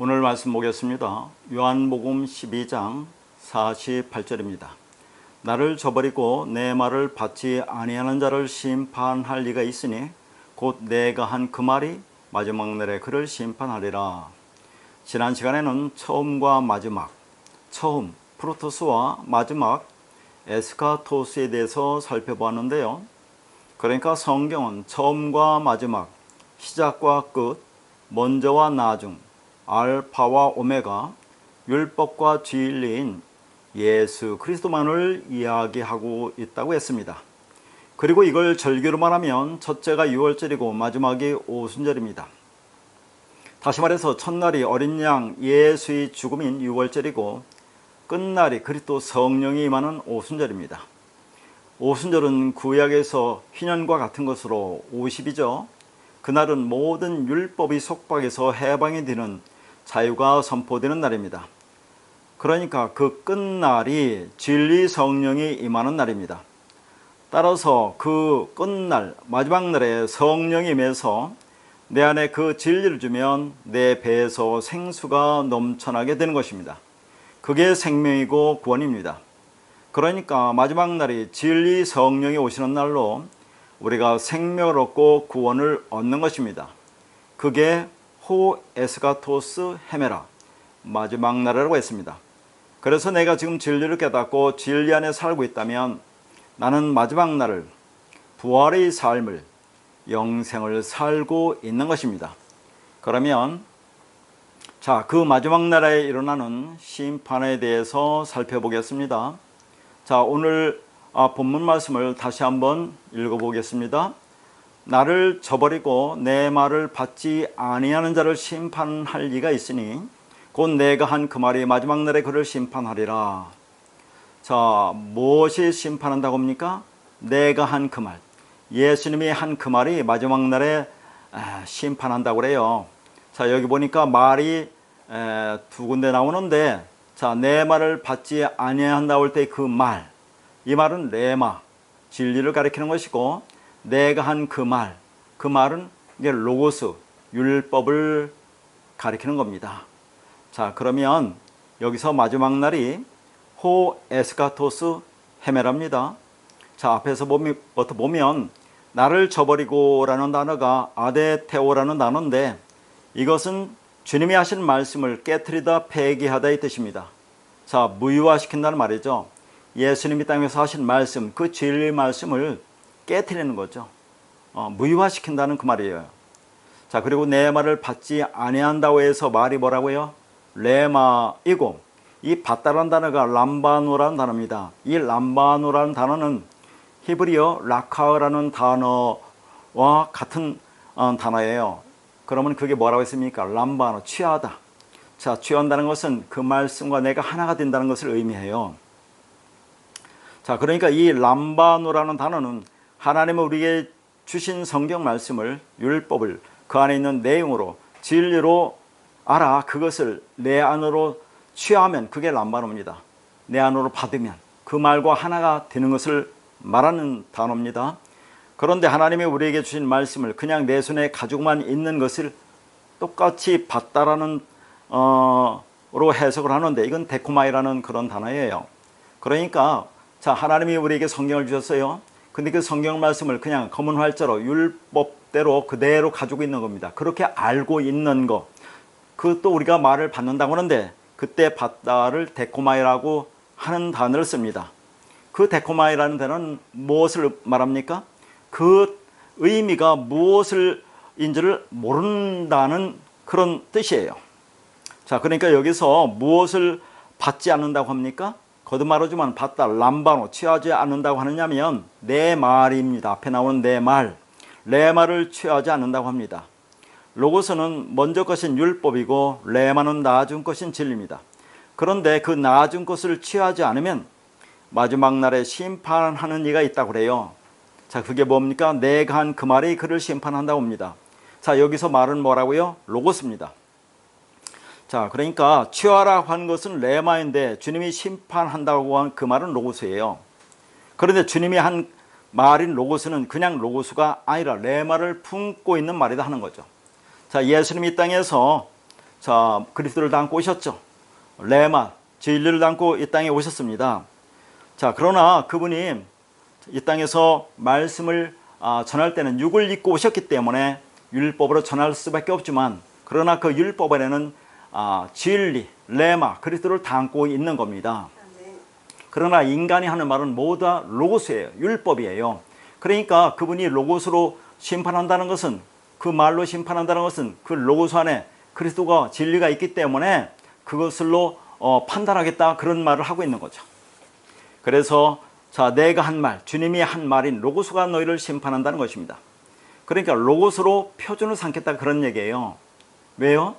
오늘 말씀 보겠습니다. 요한복음 12장 48절입니다. 나를 저버리고 내 말을 받지 아니하는 자를 심판할 리가 있으니 곧 내가 한 그 말이 마지막 날에 그를 심판하리라. 지난 시간에는 처음과 마지막, 처음 프로토스와 마지막 에스카토스에 대해서 살펴보았는데요. 그러니까 성경은 처음과 마지막, 시작과 끝, 먼저와 나중, 알파와 오메가, 율법과 진리인 예수 그리스도만을 이야기하고 있다고 했습니다. 그리고 이걸 절기로 말하면 첫째가 6월절이고 마지막이 오순절입니다. 다시 말해서 첫날이 어린 양 예수의 죽음인 6월절이고 끝날이 그리스도 성령이 임하는 오순절입니다. 오순절은 구약에서 희년과 같은 것으로 50이죠. 그날은 모든 율법의 속박에서 해방이 되는 자유가 선포되는 날입니다. 그러니까 그 끝날이 진리 성령이 임하는 날입니다. 따라서 그 끝날 마지막 날에 성령이 임해서 내 안에 그 진리를 주면 내 배에서 생수가 넘쳐나게 되는 것입니다. 그게 생명이고 구원입니다. 그러니까 마지막 날이 진리 성령이 오시는 날로 우리가 생명을 얻고 구원을 얻는 것입니다. 그게 호 에스가토스 헤메라, 마지막 날이라고 했습니다. 그래서 내가 지금 진리를 깨닫고 진리 안에 살고 있다면 나는 마지막 날을, 부활의 삶을, 영생을 살고 있는 것입니다. 그러면 그 마지막 날에 일어나는 심판에 대해서 살펴보겠습니다. 오늘 본문 말씀을 다시 한번 읽어보겠습니다. 나를 저버리고 내 말을 받지 아니하는 자를 심판할 리가 있으니 곧 내가 한 그 말이 마지막 날에 그를 심판하리라. 무엇이 심판한다고 합니까? 내가 한 그 말, 예수님이 한 그 말이 마지막 날에 심판한다고 그래요. 여기 보니까 말이 두 군데 나오는데 내 말을 받지 아니한다고 할 때 그 말, 이 말은 레마, 진리를 가리키는 것이고 내가 한 그 말, 그 말은 이게 로고스, 율법을 가리키는 겁니다. 그러면 여기서 마지막 날이 호 에스카토스 헤메랍니다. 앞에서 보면 나를 저버리고 라는 단어가 아데테오라는 단어인데 이것은 주님이 하신 말씀을 깨트리다 폐기하다 이 뜻입니다. 무효화시킨다는 말이죠. 예수님이 땅에서 하신 말씀, 그 진리 말씀을 깨트리는 거죠. 무효화시킨다는 그 말이에요. 그리고 내 말을 받지 아니한다고 해서 말이 뭐라고요? 레마이고, 이 받다라는 단어가 람바노라는 단어입니다. 이 람바노라는 단어는 히브리어 라카라는 단어와 같은 단어예요. 그러면 그게 뭐라고 했습니까? 람바노, 취하다. 취한다는 것은 그 말씀과 내가 하나가 된다는 것을 의미해요. 그러니까 이 람바노라는 단어는 하나님은 우리에게 주신 성경 말씀을, 율법을 그 안에 있는 내용으로, 진리로 알아 그것을 내 안으로 취하면 그게 람바노입니다. 내 안으로 받으면 그 말과 하나가 되는 것을 말하는 단어입니다. 그런데 하나님이 우리에게 주신 말씀을 그냥 내 손에 가지고만 있는 것을 똑같이 받다라는 로 해석을 하는데 이건 데코마이라는 그런 단어예요. 그러니까 하나님이 우리에게 성경을 주셨어요. 근데 그 성경 말씀을 그냥 검은 활자로 율법대로 그대로 가지고 있는 겁니다. 그렇게 알고 있는 거, 그것도 우리가 말을 받는다고 하는데 그때 받다를 데코마이라고 하는 단어를 씁니다. 그 데코마이라는 단어는 무엇을 말합니까? 그 의미가 무엇인지를 모른다는 그런 뜻이에요. 그러니까 여기서 무엇을 받지 않는다고 합니까? 거듭말하지만 받다, 람바노, 취하지 않는다고 하느냐면 내 말입니다. 앞에 나오는 내 말, 레마를 취하지 않는다고 합니다. 로고스는 먼저 것인 율법이고 레마는 나중 것인 진리입니다. 그런데 그 나중 것을 취하지 않으면 마지막 날에 심판하는 이가 있다고 그래요. 그게 뭡니까? 내가 한 그 말이 그를 심판한다고 합니다. 여기서 말은 뭐라고요? 로고스입니다. 그러니까 취하라 한 것은 레마인데 주님이 심판한다고 한 그 말은 로고스예요. 그런데 주님이 한 말인 로고스는 그냥 로고스가 아니라 레마를 품고 있는 말이다 하는 거죠. 예수님이 이 땅에서 자, 그리스도를 담고 오셨죠. 레마, 진리를 담고 이 땅에 오셨습니다. 자, 그러나 그분이 이 땅에서 말씀을 전할 때는 육을 입고 오셨기 때문에 율법으로 전할 수밖에 없지만, 그러나 그 율법 안에는 진리, 레마, 그리스도를 담고 있는 겁니다. 그러나 인간이 하는 말은 모두 다 로고스예요. 율법이에요. 그러니까 그분이 로고스로 심판한다는 것은, 그 말로 심판한다는 것은 그 로고스 안에 그리스도가 진리가 있기 때문에 그것을로 판단하겠다, 그런 말을 하고 있는 거죠. 그래서 자, 내가 한 말, 주님이 한 말인 로고스가 너희를 심판한다는 것입니다. 그러니까 로고스로 표준을 삼겠다, 그런 얘기예요. 왜요?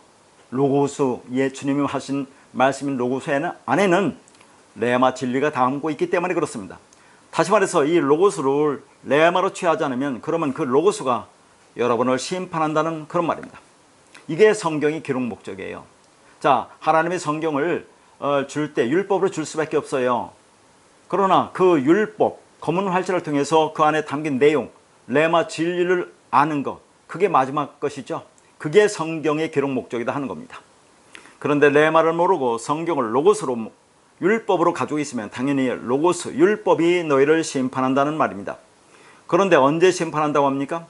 로고스, 주님이 하신 말씀인 로고스 안에는 레마, 진리가 담고 있기 때문에 그렇습니다. 다시 말해서 이 로고스를 레마로 취하지 않으면, 그러면 그 로고스가 여러분을 심판한다는 그런 말입니다. 이게 성경의 기록 목적이에요. 자, 하나님의 성경을 줄 때 율법으로 줄 수밖에 없어요. 그러나 그 율법, 검은 활자를 통해서 그 안에 담긴 내용, 레마, 진리를 아는 것, 그게 마지막 것이죠. 그게 성경의 기록 목적이다 하는 겁니다. 그런데 레마를 모르고 성경을 로고스로, 율법으로 가지고 있으면 당연히 로고스, 율법이 너희를 심판한다는 말입니다. 그런데 언제 심판한다고 합니까?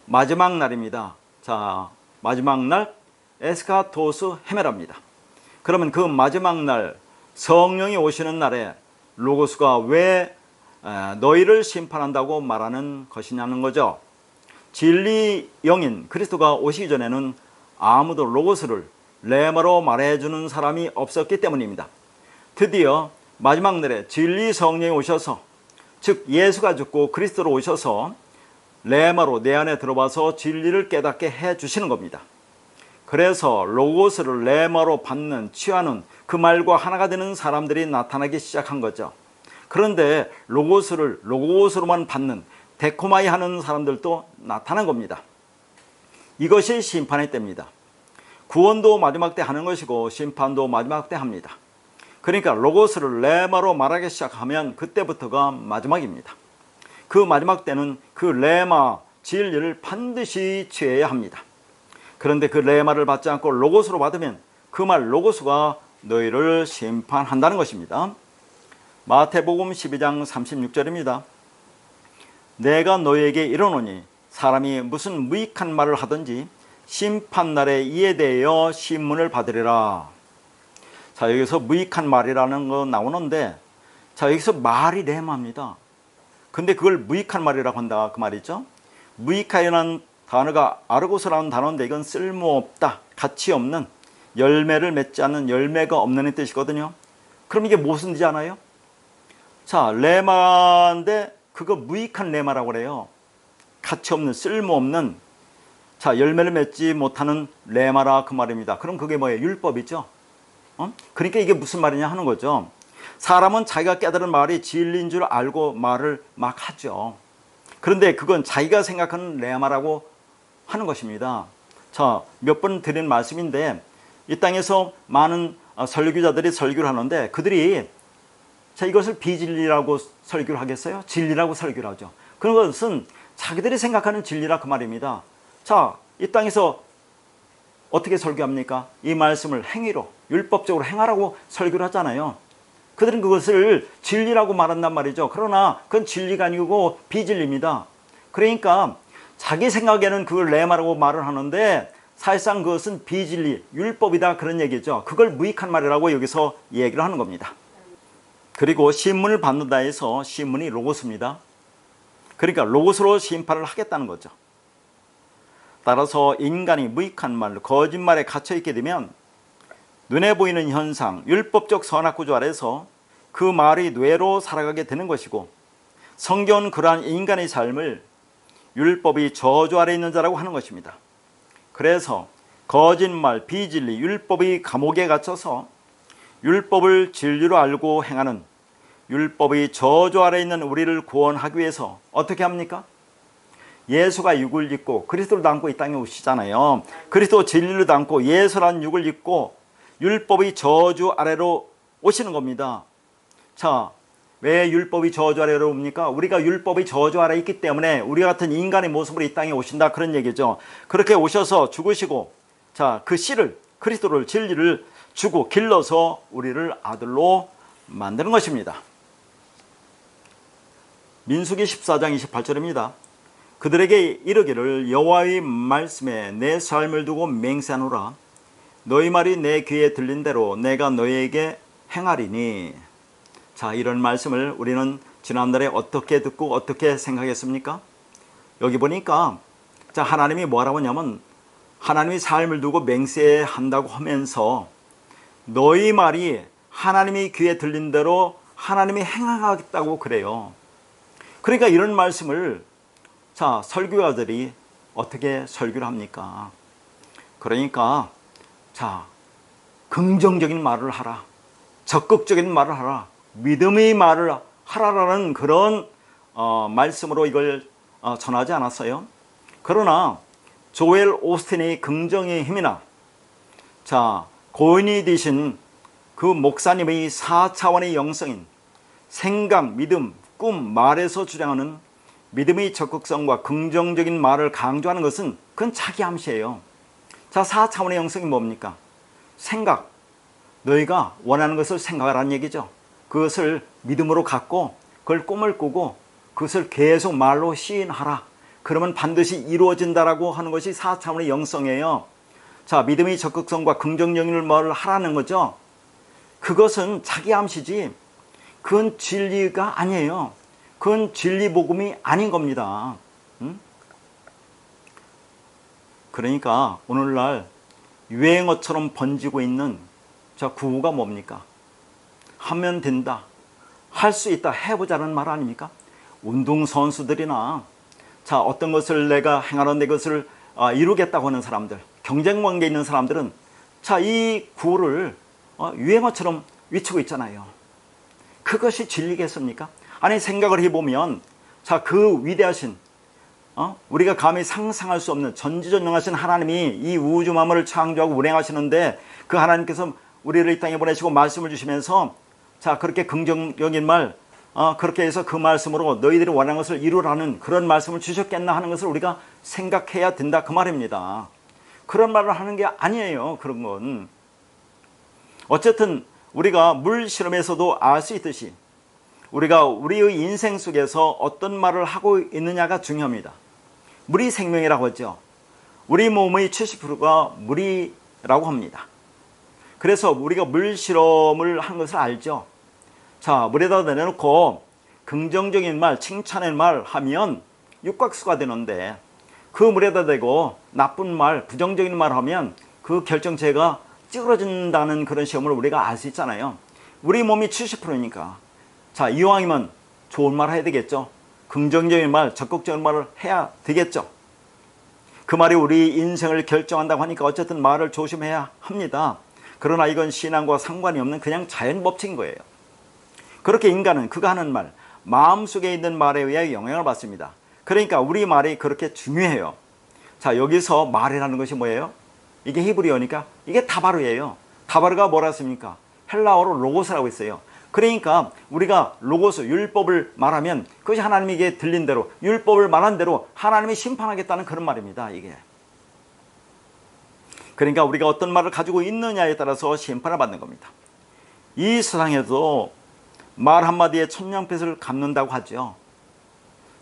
마지막 날입니다. 자, 마지막 날 에스카토스 헤메라입니다. 그러면 그 마지막 날, 성령이 오시는 날에 로고스가 왜 너희를 심판한다고 말하는 것이냐는 거죠. 진리 영인 그리스도가 오시기 전에는 아무도 로고스를 레마로 말해주는 사람이 없었기 때문입니다. 드디어 마지막 날에 진리 성령이 오셔서, 즉 예수가 죽고 그리스도로 오셔서 레마로 내 안에 들어와서 진리를 깨닫게 해주시는 겁니다. 그래서 로고스를 레마로 받는, 취하는, 그 말과 하나가 되는 사람들이 나타나기 시작한 거죠. 그런데 로고스로만 받는, 데코마이 하는 사람들도 나타난 겁니다. 이것이 심판의 때입니다. 구원도 마지막 때 하는 것이고 심판도 마지막 때 합니다. 그러니까 로고스를 레마로 말하기 시작하면 그때부터가 마지막입니다. 그 마지막 때는 그 레마, 진리를 반드시 취해야 합니다. 그런데 그 레마를 받지 않고 로고스로 받으면 그 말 로고스가 너희를 심판한다는 것입니다. 마태복음 12장 36절입니다. 내가 너희에게 이르노니 사람이 무슨 무익한 말을 하든지 심판날에 이에 대하여 신문을 받으리라. 자, 여기서 무익한 말이라는 거 나오는데, 자, 여기서 말이 레마입니다. 근데 그걸 무익한 말이라고 한다, 그 말이죠. 무익하이라는 단어가 아르고스라는 단어인데, 이건 쓸모없다, 가치 없는, 열매를 맺지 않는, 열매가 없는 뜻이거든요. 그럼 이게 무슨 뜻이 아나요? 자, 레마인데 그거 무익한 레마라고 그래요. 가치 없는, 쓸모없는, 자, 열매를 맺지 못하는 레마라, 그 말입니다. 그럼 그게 뭐예요? 율법이죠. 그러니까 이게 무슨 말이냐 하는 거죠. 사람은 자기가 깨달은 말이 진리인 줄 알고 말을 막 하죠. 그런데 그건 자기가 생각하는 레마라고 하는 것입니다. 자, 몇 번 드린 말씀인데, 이 땅에서 많은 설교자들이 설교를 하는데, 그들이 자, 이것을 비진리라고 설교를 하겠어요? 진리라고 설교를 하죠. 그것은 자기들이 생각하는 진리라, 그 말입니다. 자, 이 땅에서 어떻게 설교합니까? 이 말씀을 행위로, 율법적으로 행하라고 설교를 하잖아요. 그들은 그것을 진리라고 말한단 말이죠. 그러나 그건 진리가 아니고 비진리입니다. 그러니까 자기 생각에는 그걸 레마라고 말을 하는데 사실상 그것은 비진리, 율법이다, 그런 얘기죠. 그걸 무익한 말이라고 여기서 얘기를 하는 겁니다. 그리고 신문을 받는다 해서 신문이 로고스입니다. 그러니까 로고스로 심판을 하겠다는 거죠. 따라서 인간이 무익한 말, 거짓말에 갇혀있게 되면 눈에 보이는 현상, 율법적 선악 구조 아래서 그 말이 뇌로 살아가게 되는 것이고, 성경은 그러한 인간의 삶을 율법이 저주 아래 있는 자라고 하는 것입니다. 그래서 거짓말, 비진리, 율법이 감옥에 갇혀서 율법을 진리로 알고 행하는, 율법이 저주 아래 있는 우리를 구원하기 위해서 어떻게 합니까? 예수가 육을 입고 그리스도를 담고 이 땅에 오시잖아요. 그리스도 진리를 담고 예수라는 육을 입고 율법이 저주 아래로 오시는 겁니다. 자, 왜 율법이 저주 아래로 옵니까? 우리가 율법이 저주 아래에 있기 때문에 우리 같은 인간의 모습으로 이 땅에 오신다, 그런 얘기죠. 그렇게 오셔서 죽으시고, 자, 그 씨를 그리스도를 진리를 주고 길러서 우리를 아들로 만드는 것입니다. 민수기 14장 28절입니다. 그들에게 이르기를 여호와의 말씀에 내 삶을 두고 맹세하노라. 너희 말이 내 귀에 들린 대로 내가 너희에게 행하리니. 자, 이런 말씀을 우리는 지난달에 어떻게 듣고 어떻게 생각했습니까? 여기 보니까 자, 하나님이 뭐라고 하냐면 하나님이 삶을 두고 맹세한다고 하면서 너희 말이 하나님이 귀에 들린 대로 하나님이 행하겠다고 그래요. 그러니까 이런 말씀을 자, 설교자들이 어떻게 설교를 합니까? 그러니까 자, 긍정적인 말을 하라, 적극적인 말을 하라, 믿음의 말을 하라라는 그런 말씀으로 이걸 전하지 않았어요. 그러나 조엘 오스틴의 긍정의 힘이나 자, 고인이 되신 그 목사님의 4차원의 영성인 생각, 믿음, 꿈, 말에서 주장하는 믿음의 적극성과 긍정적인 말을 강조하는 것은 그건 자기 암시예요. 자, 4차원의 영성이 뭡니까? 생각, 너희가 원하는 것을 생각하라는 얘기죠. 그것을 믿음으로 갖고 그걸 꿈을 꾸고 그것을 계속 말로 시인하라. 그러면 반드시 이루어진다라고 하는 것이 4차원의 영성이에요. 자, 믿음의 적극성과 긍정적인 말을 하라는 거죠. 그것은 자기 암시지 그건 진리가 아니에요. 그건 진리 복음이 아닌 겁니다. 그러니까 오늘날 유행어처럼 번지고 있는 저 구호가 뭡니까? 하면 된다, 할 수 있다, 해보자는 말 아닙니까? 운동선수들이나 자, 어떤 것을 내가 행하는데 그것을 이루겠다고 하는 사람들, 경쟁 관계에 있는 사람들은 자, 이 구호를 유행어처럼 외치고 있잖아요. 그것이 진리겠습니까? 아니, 생각을 해보면 자, 그 위대하신 우리가 감히 상상할 수 없는 전지전능하신 하나님이 이 우주 만물을 창조하고 운행하시는데 그 하나님께서 우리를 이 땅에 보내시고 말씀을 주시면서 자, 그렇게 긍정적인 말 그렇게 해서 그 말씀으로 너희들이 원하는 것을 이루라는 그런 말씀을 주셨겠나 하는 것을 우리가 생각해야 된다, 그 말입니다. 그런 말을 하는 게 아니에요. 그런 건 어쨌든 우리가 물 실험에서도 알 수 있듯이 우리가 우리의 인생 속에서 어떤 말을 하고 있느냐가 중요합니다. 물이 생명이라고 하죠. 우리 몸의 70%가 물이라고 합니다. 그래서 우리가 물 실험을 하는 것을 알죠. 자, 물에다 내려놓고 긍정적인 말, 칭찬의 말 하면 육각수가 되는데 그 물에다 대고 나쁜 말, 부정적인 말 하면 그 결정체가 찌그러진다는 그런 시험을 우리가 알 수 있잖아요. 우리 몸이 70%니까 자, 이왕이면 좋은 말 해야 되겠죠. 긍정적인 말, 적극적인 말을 해야 되겠죠. 그 말이 우리 인생을 결정한다고 하니까 어쨌든 말을 조심해야 합니다. 그러나 이건 신앙과 상관이 없는 그냥 자연 법칙인 거예요. 그렇게 인간은 그가 하는 말, 마음속에 있는 말에 의해 영향을 받습니다. 그러니까 우리 말이 그렇게 중요해요. 자, 여기서 말이라는 것이 뭐예요? 이게 히브리어니까 이게 다바르예요. 다바르가 뭐라 했습니까? 헬라어로 로고스라고 있어요. 그러니까 우리가 로고스, 율법을 말하면 그것이 하나님에게 들린 대로, 율법을 말한 대로 하나님이 심판하겠다는 그런 말입니다. 이게. 그러니까 우리가 어떤 말을 가지고 있느냐에 따라서 심판을 받는 겁니다. 이 세상에도 말 한마디에 천냥빚을 갚는다고 하죠.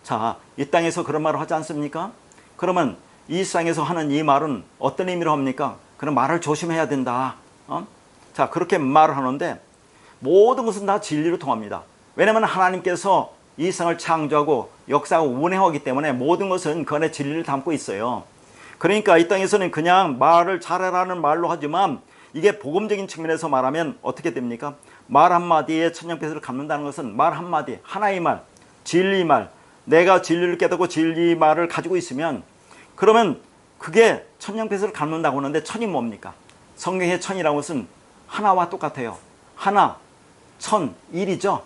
자, 이 땅에서 그런 말을 하지 않습니까? 그러면 이 세상에서 하는 이 말은 어떤 의미로 합니까? 그런 말을 조심해야 된다. 자, 그렇게 말을 하는데 모든 것은 다 진리로 통합니다. 왜냐하면 하나님께서 이 세상을 창조하고 역사하고 운행하기 때문에 모든 것은 그 안에 진리를 담고 있어요. 그러니까 이 땅에서는 그냥 말을 잘해라는 말로 하지만 이게 복음적인 측면에서 말하면 어떻게 됩니까? 말 한마디에 천냥빚을 갚는다는 것은 말 한마디, 하나의 말, 진리 말, 내가 진리를 깨닫고 진리 말을 가지고 있으면 그러면 그게 천냥빚을 갚는다고 하는데 천이 뭡니까? 성경의 천이라는 것은 하나와 똑같아요. 하나, 천, 일이죠.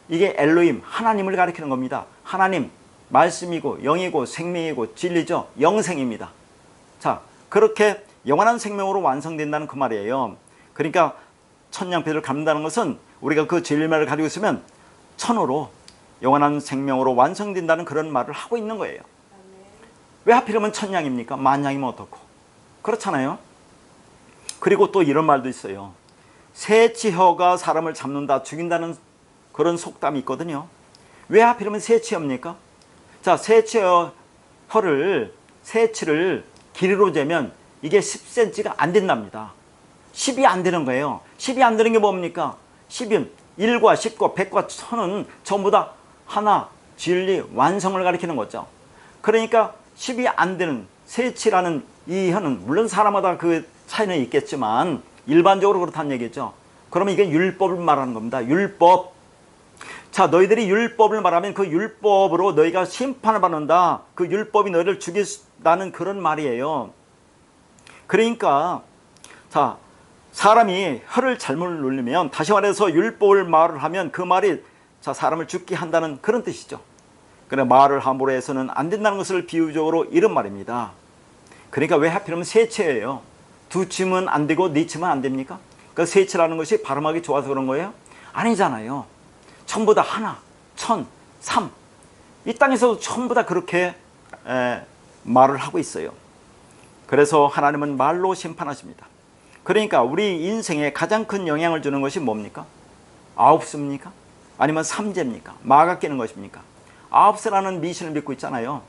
이게 엘로힘, 하나님을 가리키는 겁니다. 하나님, 말씀이고 영이고 생명이고 진리죠. 영생입니다. 자, 그렇게 영원한 생명으로 완성된다는 그 말이에요. 그러니까 천냥빚을 갚는다는 것은 우리가 그 진리말을 가지고 있으면 천으로 영원한 생명으로 완성된다는 그런 말을 하고 있는 거예요. 왜 하필이면 천냥입니까? 만냥이면 어떻고? 그렇잖아요. 그리고 또 이런 말도 있어요. 새치혀가 사람을 잡는다, 죽인다는 그런 속담이 있거든요. 왜 하필이면 새치혀입니까? 자, 새치를 길이로 재면 이게 10cm가 안 된답니다. 10이 안 되는 거예요. 10이 안 되는 게 뭡니까? 10은 1과 10과 100과 1000은 전부 다 하나, 진리, 완성을 가리키는 거죠. 그러니까 10이 안 되는 새치라는 이 혀는 물론 사람마다 그 차이는 있겠지만 일반적으로 그렇다는 얘기죠. 그러면 이게 율법을 말하는 겁니다. 율법. 자, 너희들이 율법을 말하면 그 율법으로 너희가 심판을 받는다. 그 율법이 너희를 죽인다는 그런 말이에요. 그러니까 자, 사람이 혀를 잘못 누르면, 다시 말해서 율법을 말을 하면 그 말이 자, 사람을 죽게 한다는 그런 뜻이죠. 그래, 말을 함부로 해서는 안 된다는 것을 비유적으로 이런 말입니다. 그러니까 왜 하필이면 새치예요. 두 치면 안 되고 네 치면 안 됩니까? 그 새치라는 것이 발음하기 좋아서 그런 거예요? 아니잖아요. 전부 다 하나, 천, 삼. 이 땅에서도 전부 다 그렇게 말을 하고 있어요. 그래서 하나님은 말로 심판하십니다. 그러니까 우리 인생에 가장 큰 영향을 주는 것이 뭡니까? 9수입니까? 아니면 3제입니까? 마가 깨는 것입니까? 9세라는 미신을 믿고 있잖아요.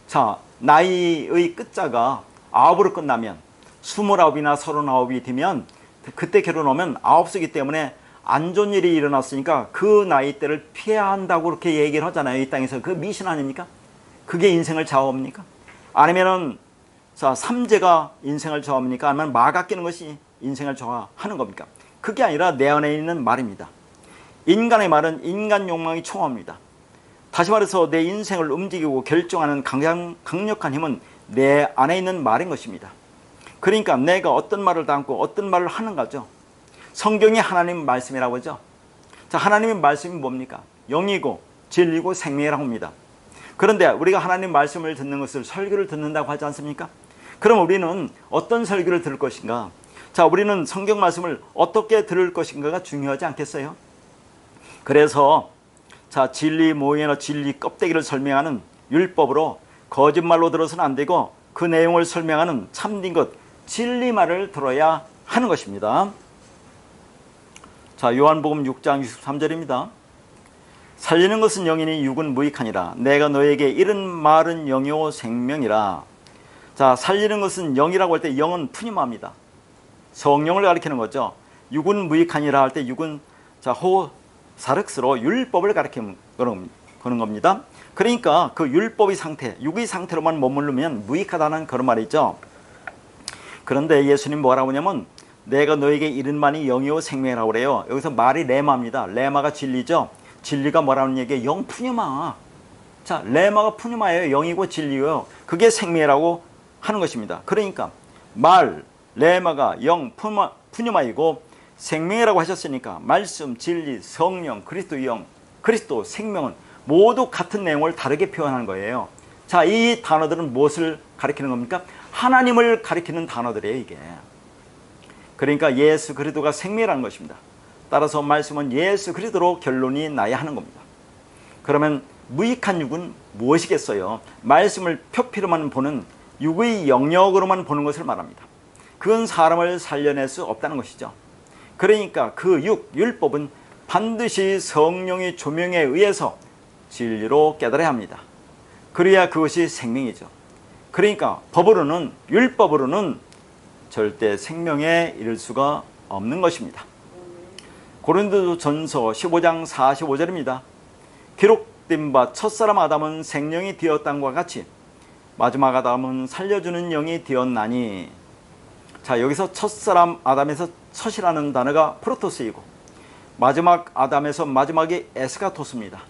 자, 나이의 끝자가 9으로 끝나면 29이나 39이 되면 그때 결혼하면 9세이기 때문에 안 좋은 일이 일어났으니까 그 나이대를 피해야 한다고 그렇게 얘기를 하잖아요. 이 땅에서. 그 미신 아닙니까? 그게 인생을 좌우합니까? 아니면은 자, 3제가 인생을 좌우합니까? 아니면 마가 끼는 것이 인생을 좌우하는 겁니까? 그게 아니라 내 안에 있는 말입니다. 인간의 말은 인간 욕망이 총합니다. 다시 말해서 내 인생을 움직이고 결정하는 강력한 힘은 내 안에 있는 말인 것입니다. 그러니까 내가 어떤 말을 담고 어떤 말을 하는가죠. 성경이 하나님 말씀이라고 하죠. 자, 하나님의 말씀이 뭡니까? 영이고 진리고 생명이라고 합니다. 그런데 우리가 하나님 말씀을 듣는 것을 설교를 듣는다고 하지 않습니까? 그럼 우리는 어떤 설교를 들을 것인가? 자, 우리는 성경 말씀을 어떻게 들을 것인가가 중요하지 않겠어요? 그래서 자, 진리 모형이나 진리 껍데기를 설명하는 율법으로 거짓말로 들어서는 안 되고 그 내용을 설명하는 참된 것, 진리말을 들어야 하는 것입니다. 자, 요한복음 6장 63절입니다. 살리는 것은 영이니 육은 무익하니라. 내가 너에게 이른 말은 영이요 생명이라. 자, 살리는 것은 영이라고 할 때 영은 푸니마입니다. 성령을 가리키는 거죠. 육은 무익하니라 할 때 육은 자, 사륵스로 율법을 가리키는 그런 겁니다. 그러니까 그 율법의 상태, 육의 상태로만 머무르면 무익하다는 그런 말이죠. 그런데 예수님 뭐라고 하냐면 내가 너에게 이른 말이 영이요 생명이라고 그래요. 여기서 말이 레마입니다. 레마가 진리죠. 진리가 뭐라는 얘기예요? 영 푸니마. 자, 레마가 푸니마예요. 영이고 진리예요. 그게 생명이라고 하는 것입니다. 그러니까 말, 레마가 영 푸니마이고 생명이라고 하셨으니까 말씀, 진리, 성령, 그리스도 영, 그리스도 생명은 모두 같은 내용을 다르게 표현하는 거예요. 자, 이 단어들은 무엇을 가리키는 겁니까? 하나님을 가리키는 단어들이에요, 이게. 그러니까 예수 그리스도가 생명이라는 것입니다. 따라서 말씀은 예수 그리스도로 결론이 나야 하는 겁니다. 그러면 무익한 육은 무엇이겠어요? 말씀을 표피로만 보는 육의 영역으로만 보는 것을 말합니다. 그건 사람을 살려낼 수 없다는 것이죠. 그러니까 그 율법은 반드시 성령의 조명에 의해서 진리로 깨달아야 합니다. 그래야 그것이 생명이죠. 그러니까 법으로는, 율법으로는 절대 생명에 이를 수가 없는 것입니다. 고린도전서 15장 45절입니다. 기록된 바 첫사람 아담은 생명이 되었다는과 같이 마지막 아담은 살려주는 영이 되었나니. 자, 여기서 첫사람 아담에서 첫이라는 단어가 프로토스이고 마지막 아담에서 마지막이 에스카토스입니다.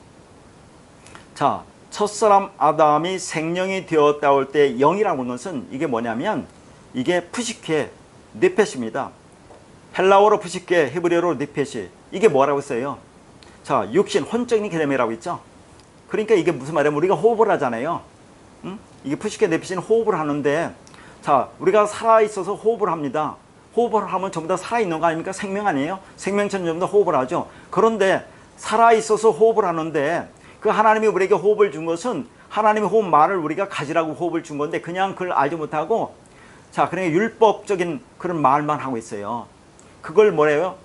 자, 첫사람 아담이 생명이 되었다 할 때 영이라고 하는 것은 이게 뭐냐면 이게 푸시케 네페시입니다. 헬라어로 푸시케, 히브리어로 네페시. 이게 뭐라고 써요? 자, 육신, 혼적인 개념이라고 있죠. 그러니까 이게 무슨 말이냐면 우리가 호흡을 하잖아요. 이게 푸시케 네페시는 호흡을 하는데 자, 우리가 살아있어서 호흡을 합니다. 호흡을 하면 전부 다 살아있는 거 아닙니까? 생명 아니에요? 생명처럼 전부 다 호흡을 하죠. 그런데 살아있어서 호흡을 하는데 그 하나님이 우리에게 호흡을 준 것은 하나님의 호흡 말을 우리가 가지라고 호흡을 준 건데 그냥 그걸 알지 못하고 자, 그러니까 율법적인 그런 말만 하고 있어요. 그걸 뭐래요?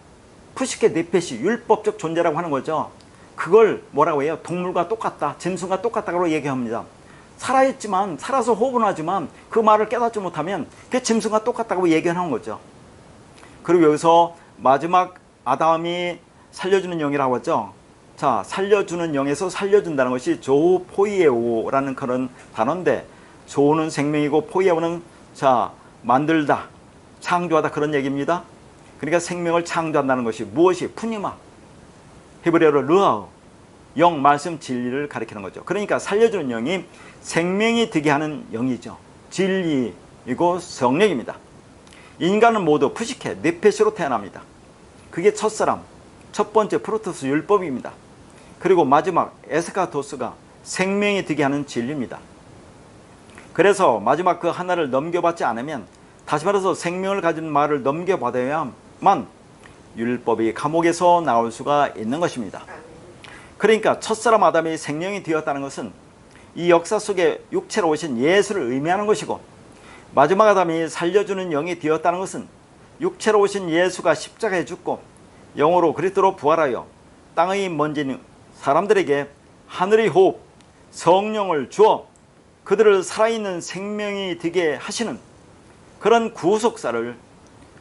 푸시케 네페시, 율법적 존재라고 하는 거죠. 그걸 뭐라고 해요? 동물과 똑같다, 짐승과 똑같다고 얘기합니다. 살아있지만, 살아서 호흡은 하지만 그 말을 깨닫지 못하면 그게 짐승과 똑같다고 얘기하는 거죠. 그리고 여기서 마지막 아담이 살려주는 영이라고 하죠. 자, 살려주는 영에서 살려준다는 것이 조포이에오라는 그런 단어인데, 조는 생명이고 포이에오는 자, 만들다, 창조하다 그런 얘기입니다. 그러니까 생명을 창조한다는 것이 무엇이? 푸니마, 히브리어로 르아우, 영, 말씀, 진리를 가리키는 거죠. 그러니까 살려주는 영이 생명이 되게 하는 영이죠. 진리이고 성령입니다. 인간은 모두 푸시케, 네페시로 태어납니다. 그게 첫사람, 첫 번째 프로토스 율법입니다. 그리고 마지막 에스카토스가 생명이 되게 하는 진리입니다. 그래서 마지막 그 하나를 넘겨받지 않으면, 다시 말해서 생명을 가진 말을 넘겨받아야만 율법이 감옥에서 나올 수가 있는 것입니다. 그러니까 첫사람 아담이 생명이 되었다는 것은 이 역사 속에 육체로 오신 예수를 의미하는 것이고, 마지막 아담이 살려주는 영이 되었다는 것은 육체로 오신 예수가 십자가에 죽고 영으로 그리스도로 부활하여 땅의 먼지 사람들에게 하늘의 호흡, 성령을 주어 그들을 살아있는 생명이 되게 하시는 그런 구속사를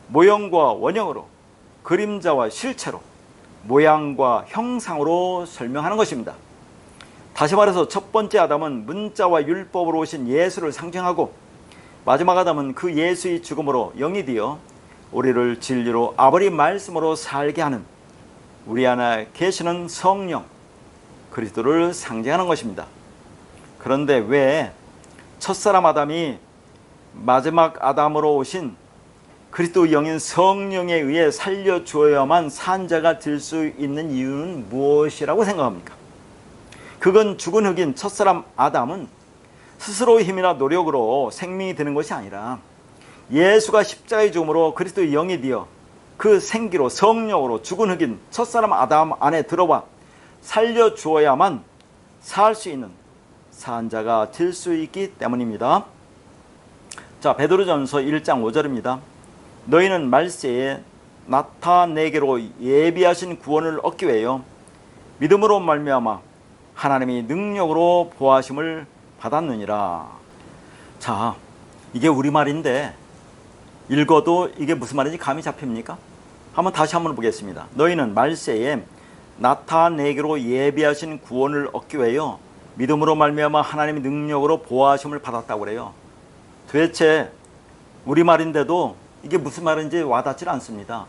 모형과 원형으로, 그림자와 실체로, 모양과 형상으로 설명하는 것입니다. 다시 말해서 첫 번째 아담은 문자와 율법으로 오신 예수를 상징하고, 마지막 아담은 그 예수의 죽음으로 영이 되어 우리를 진리로 아버지 말씀으로 살게 하는 우리 안에 계시는 성령 그리스도를 상징하는 것입니다. 그런데 왜 첫사람 아담이 마지막 아담으로 오신 그리스도 영인 성령에 의해 살려주어야만 산 자가 될 수 있는 이유는 무엇이라고 생각합니까? 그건 죽은 흙인 첫사람 아담은 스스로의 힘이나 노력으로 생명이 되는 것이 아니라 예수가 십자가의 죽음으로 그리스도의 영이 되어 그 생기로 성령으로 죽은 흙인 첫사람 아담 안에 들어와 살려주어야만 살 수 있는 산자가 될 수 있기 때문입니다. 자, 베드로전서 1장 5절입니다. 너희는 말세에 나타내게로 예비하신 구원을 얻기 위하여 믿음으로 말미암아 하나님이 능력으로 보하심을 받았느니라. 자, 이게 우리말인데 읽어도 이게 무슨 말인지 감이 잡힙니까? 다시 한번 보겠습니다. 너희는 말세에 나타내기로 예비하신 구원을 얻기 위하여 믿음으로 말미암아 하나님의 능력으로 보호하심을 받았다고 그래요. 도대체 우리말인데도 이게 무슨 말인지 와닿지 않습니다.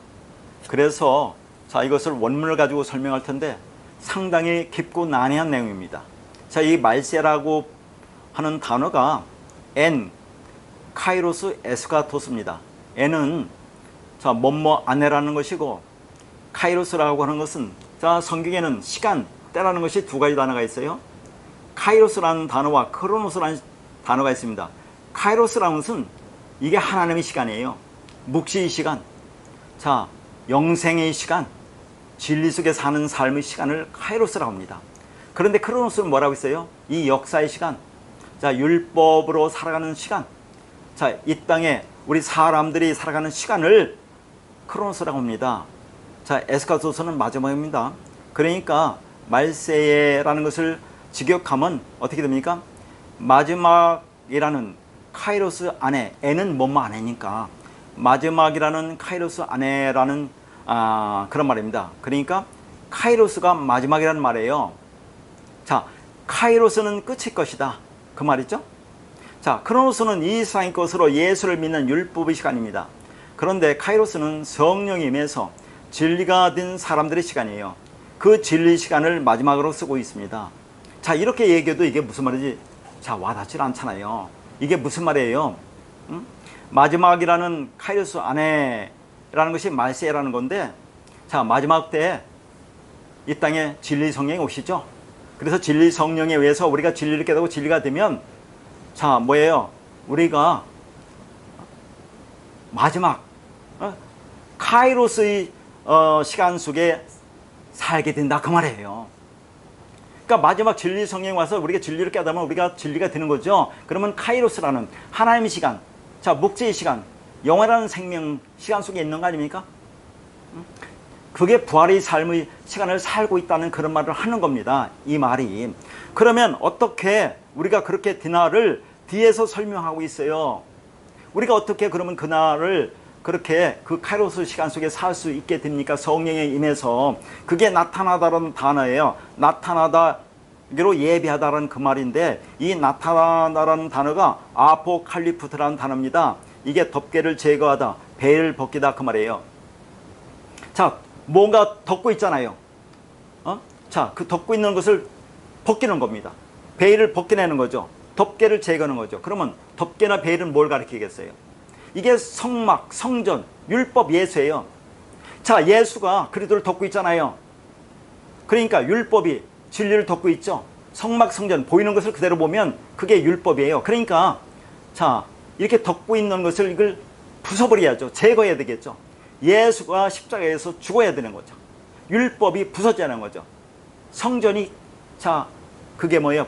그래서 자, 이것을 원문을 가지고 설명할 텐데 상당히 깊고 난해한 내용입니다. 자, 이 말세라고 하는 단어가 엔, 카이로스, 에스카토스입니다. 엔은 자, 뭐뭐 아내라는 것이고, 카이로스라고 하는 것은 자, 성경에는 시간, 때라는 것이 두 가지 단어가 있어요. 카이로스라는 단어와 크로노스라는 단어가 있습니다. 카이로스라는 것은 이게 하나님의 시간이에요. 묵시의 시간, 자, 영생의 시간, 진리 속에 사는 삶의 시간을 카이로스라고 합니다. 그런데 크로노스는 뭐라고 했어요? 이 역사의 시간, 자, 율법으로 살아가는 시간, 자, 이 땅에 우리 사람들이 살아가는 시간을 크로노스라고 합니다. 자, 에스카토스는 마지막입니다. 그러니까 말세라는 것을 직역하면 어떻게 됩니까? 마지막이라는 카이로스 안에, 에는 뭐뭐 안에니까 마지막이라는 카이로스 안에라는 그런 말입니다. 그러니까 카이로스가 마지막이라는 말이에요. 자, 카이로스는 끝일 것이다, 그 말이죠. 자, 크로노스는 이 세상의 것으로 예수를 믿는 율법의 시간입니다. 그런데 카이로스는 성령이 임해서 진리가 된 사람들의 시간이에요. 그 진리 시간을 마지막으로 쓰고 있습니다. 자, 이렇게 얘기해도 이게 무슨 말인지 자, 와닿지 않잖아요. 이게 무슨 말이에요? 마지막이라는 카이로스 안에라는 것이 말세라는 건데, 자, 마지막 때 이 땅에 진리 성령이 오시죠. 그래서 진리 성령에 의해서 우리가 진리를 깨닫고 진리가 되면 자, 뭐예요? 우리가 마지막 카이로스의 시간 속에 살게 된다, 그 말이에요. 그러니까 마지막 진리 성령이 와서 우리가 진리를 깨닫으면 우리가 진리가 되는 거죠. 그러면 카이로스라는 하나님의 시간, 자, 묵지의 시간, 영원한 생명 시간 속에 있는 거 아닙니까? 그게 부활의 삶의 시간을 살고 있다는 그런 말을 하는 겁니다. 이 말이. 그러면 어떻게 우리가 그렇게 디나를 뒤에서 설명하고 있어요? 우리가 어떻게 그러면 그날을 그렇게 그 카이로스 시간 속에 살 수 있게 됩니까? 성령에 임해서. 그게 나타나다라는 단어예요. 나타나다로 예비하다라는 그 말인데, 이 나타나다라는 단어가 아포칼리프트라는 단어입니다. 이게 덮개를 제거하다, 베일을 벗기다 그 말이에요. 자, 뭔가 덮고 있잖아요. 자, 그 덮고 있는 것을 벗기는 겁니다. 베일을 벗겨내는 거죠. 덮개를 제거하는 거죠. 그러면 덮개나 베일은 뭘 가리키겠어요? 이게 성막, 성전, 율법, 예수예요. 자, 예수가 그리스도를 덮고 있잖아요. 그러니까 율법이 진리를 덮고 있죠. 성막, 성전, 보이는 것을 그대로 보면 그게 율법이에요. 그러니까 자, 이렇게 덮고 있는 것을 이걸 부숴버려야죠. 제거해야 되겠죠. 예수가 십자가에서 죽어야 되는 거죠. 율법이 부서져야 하는 거죠. 성전이 자, 그게 뭐예요?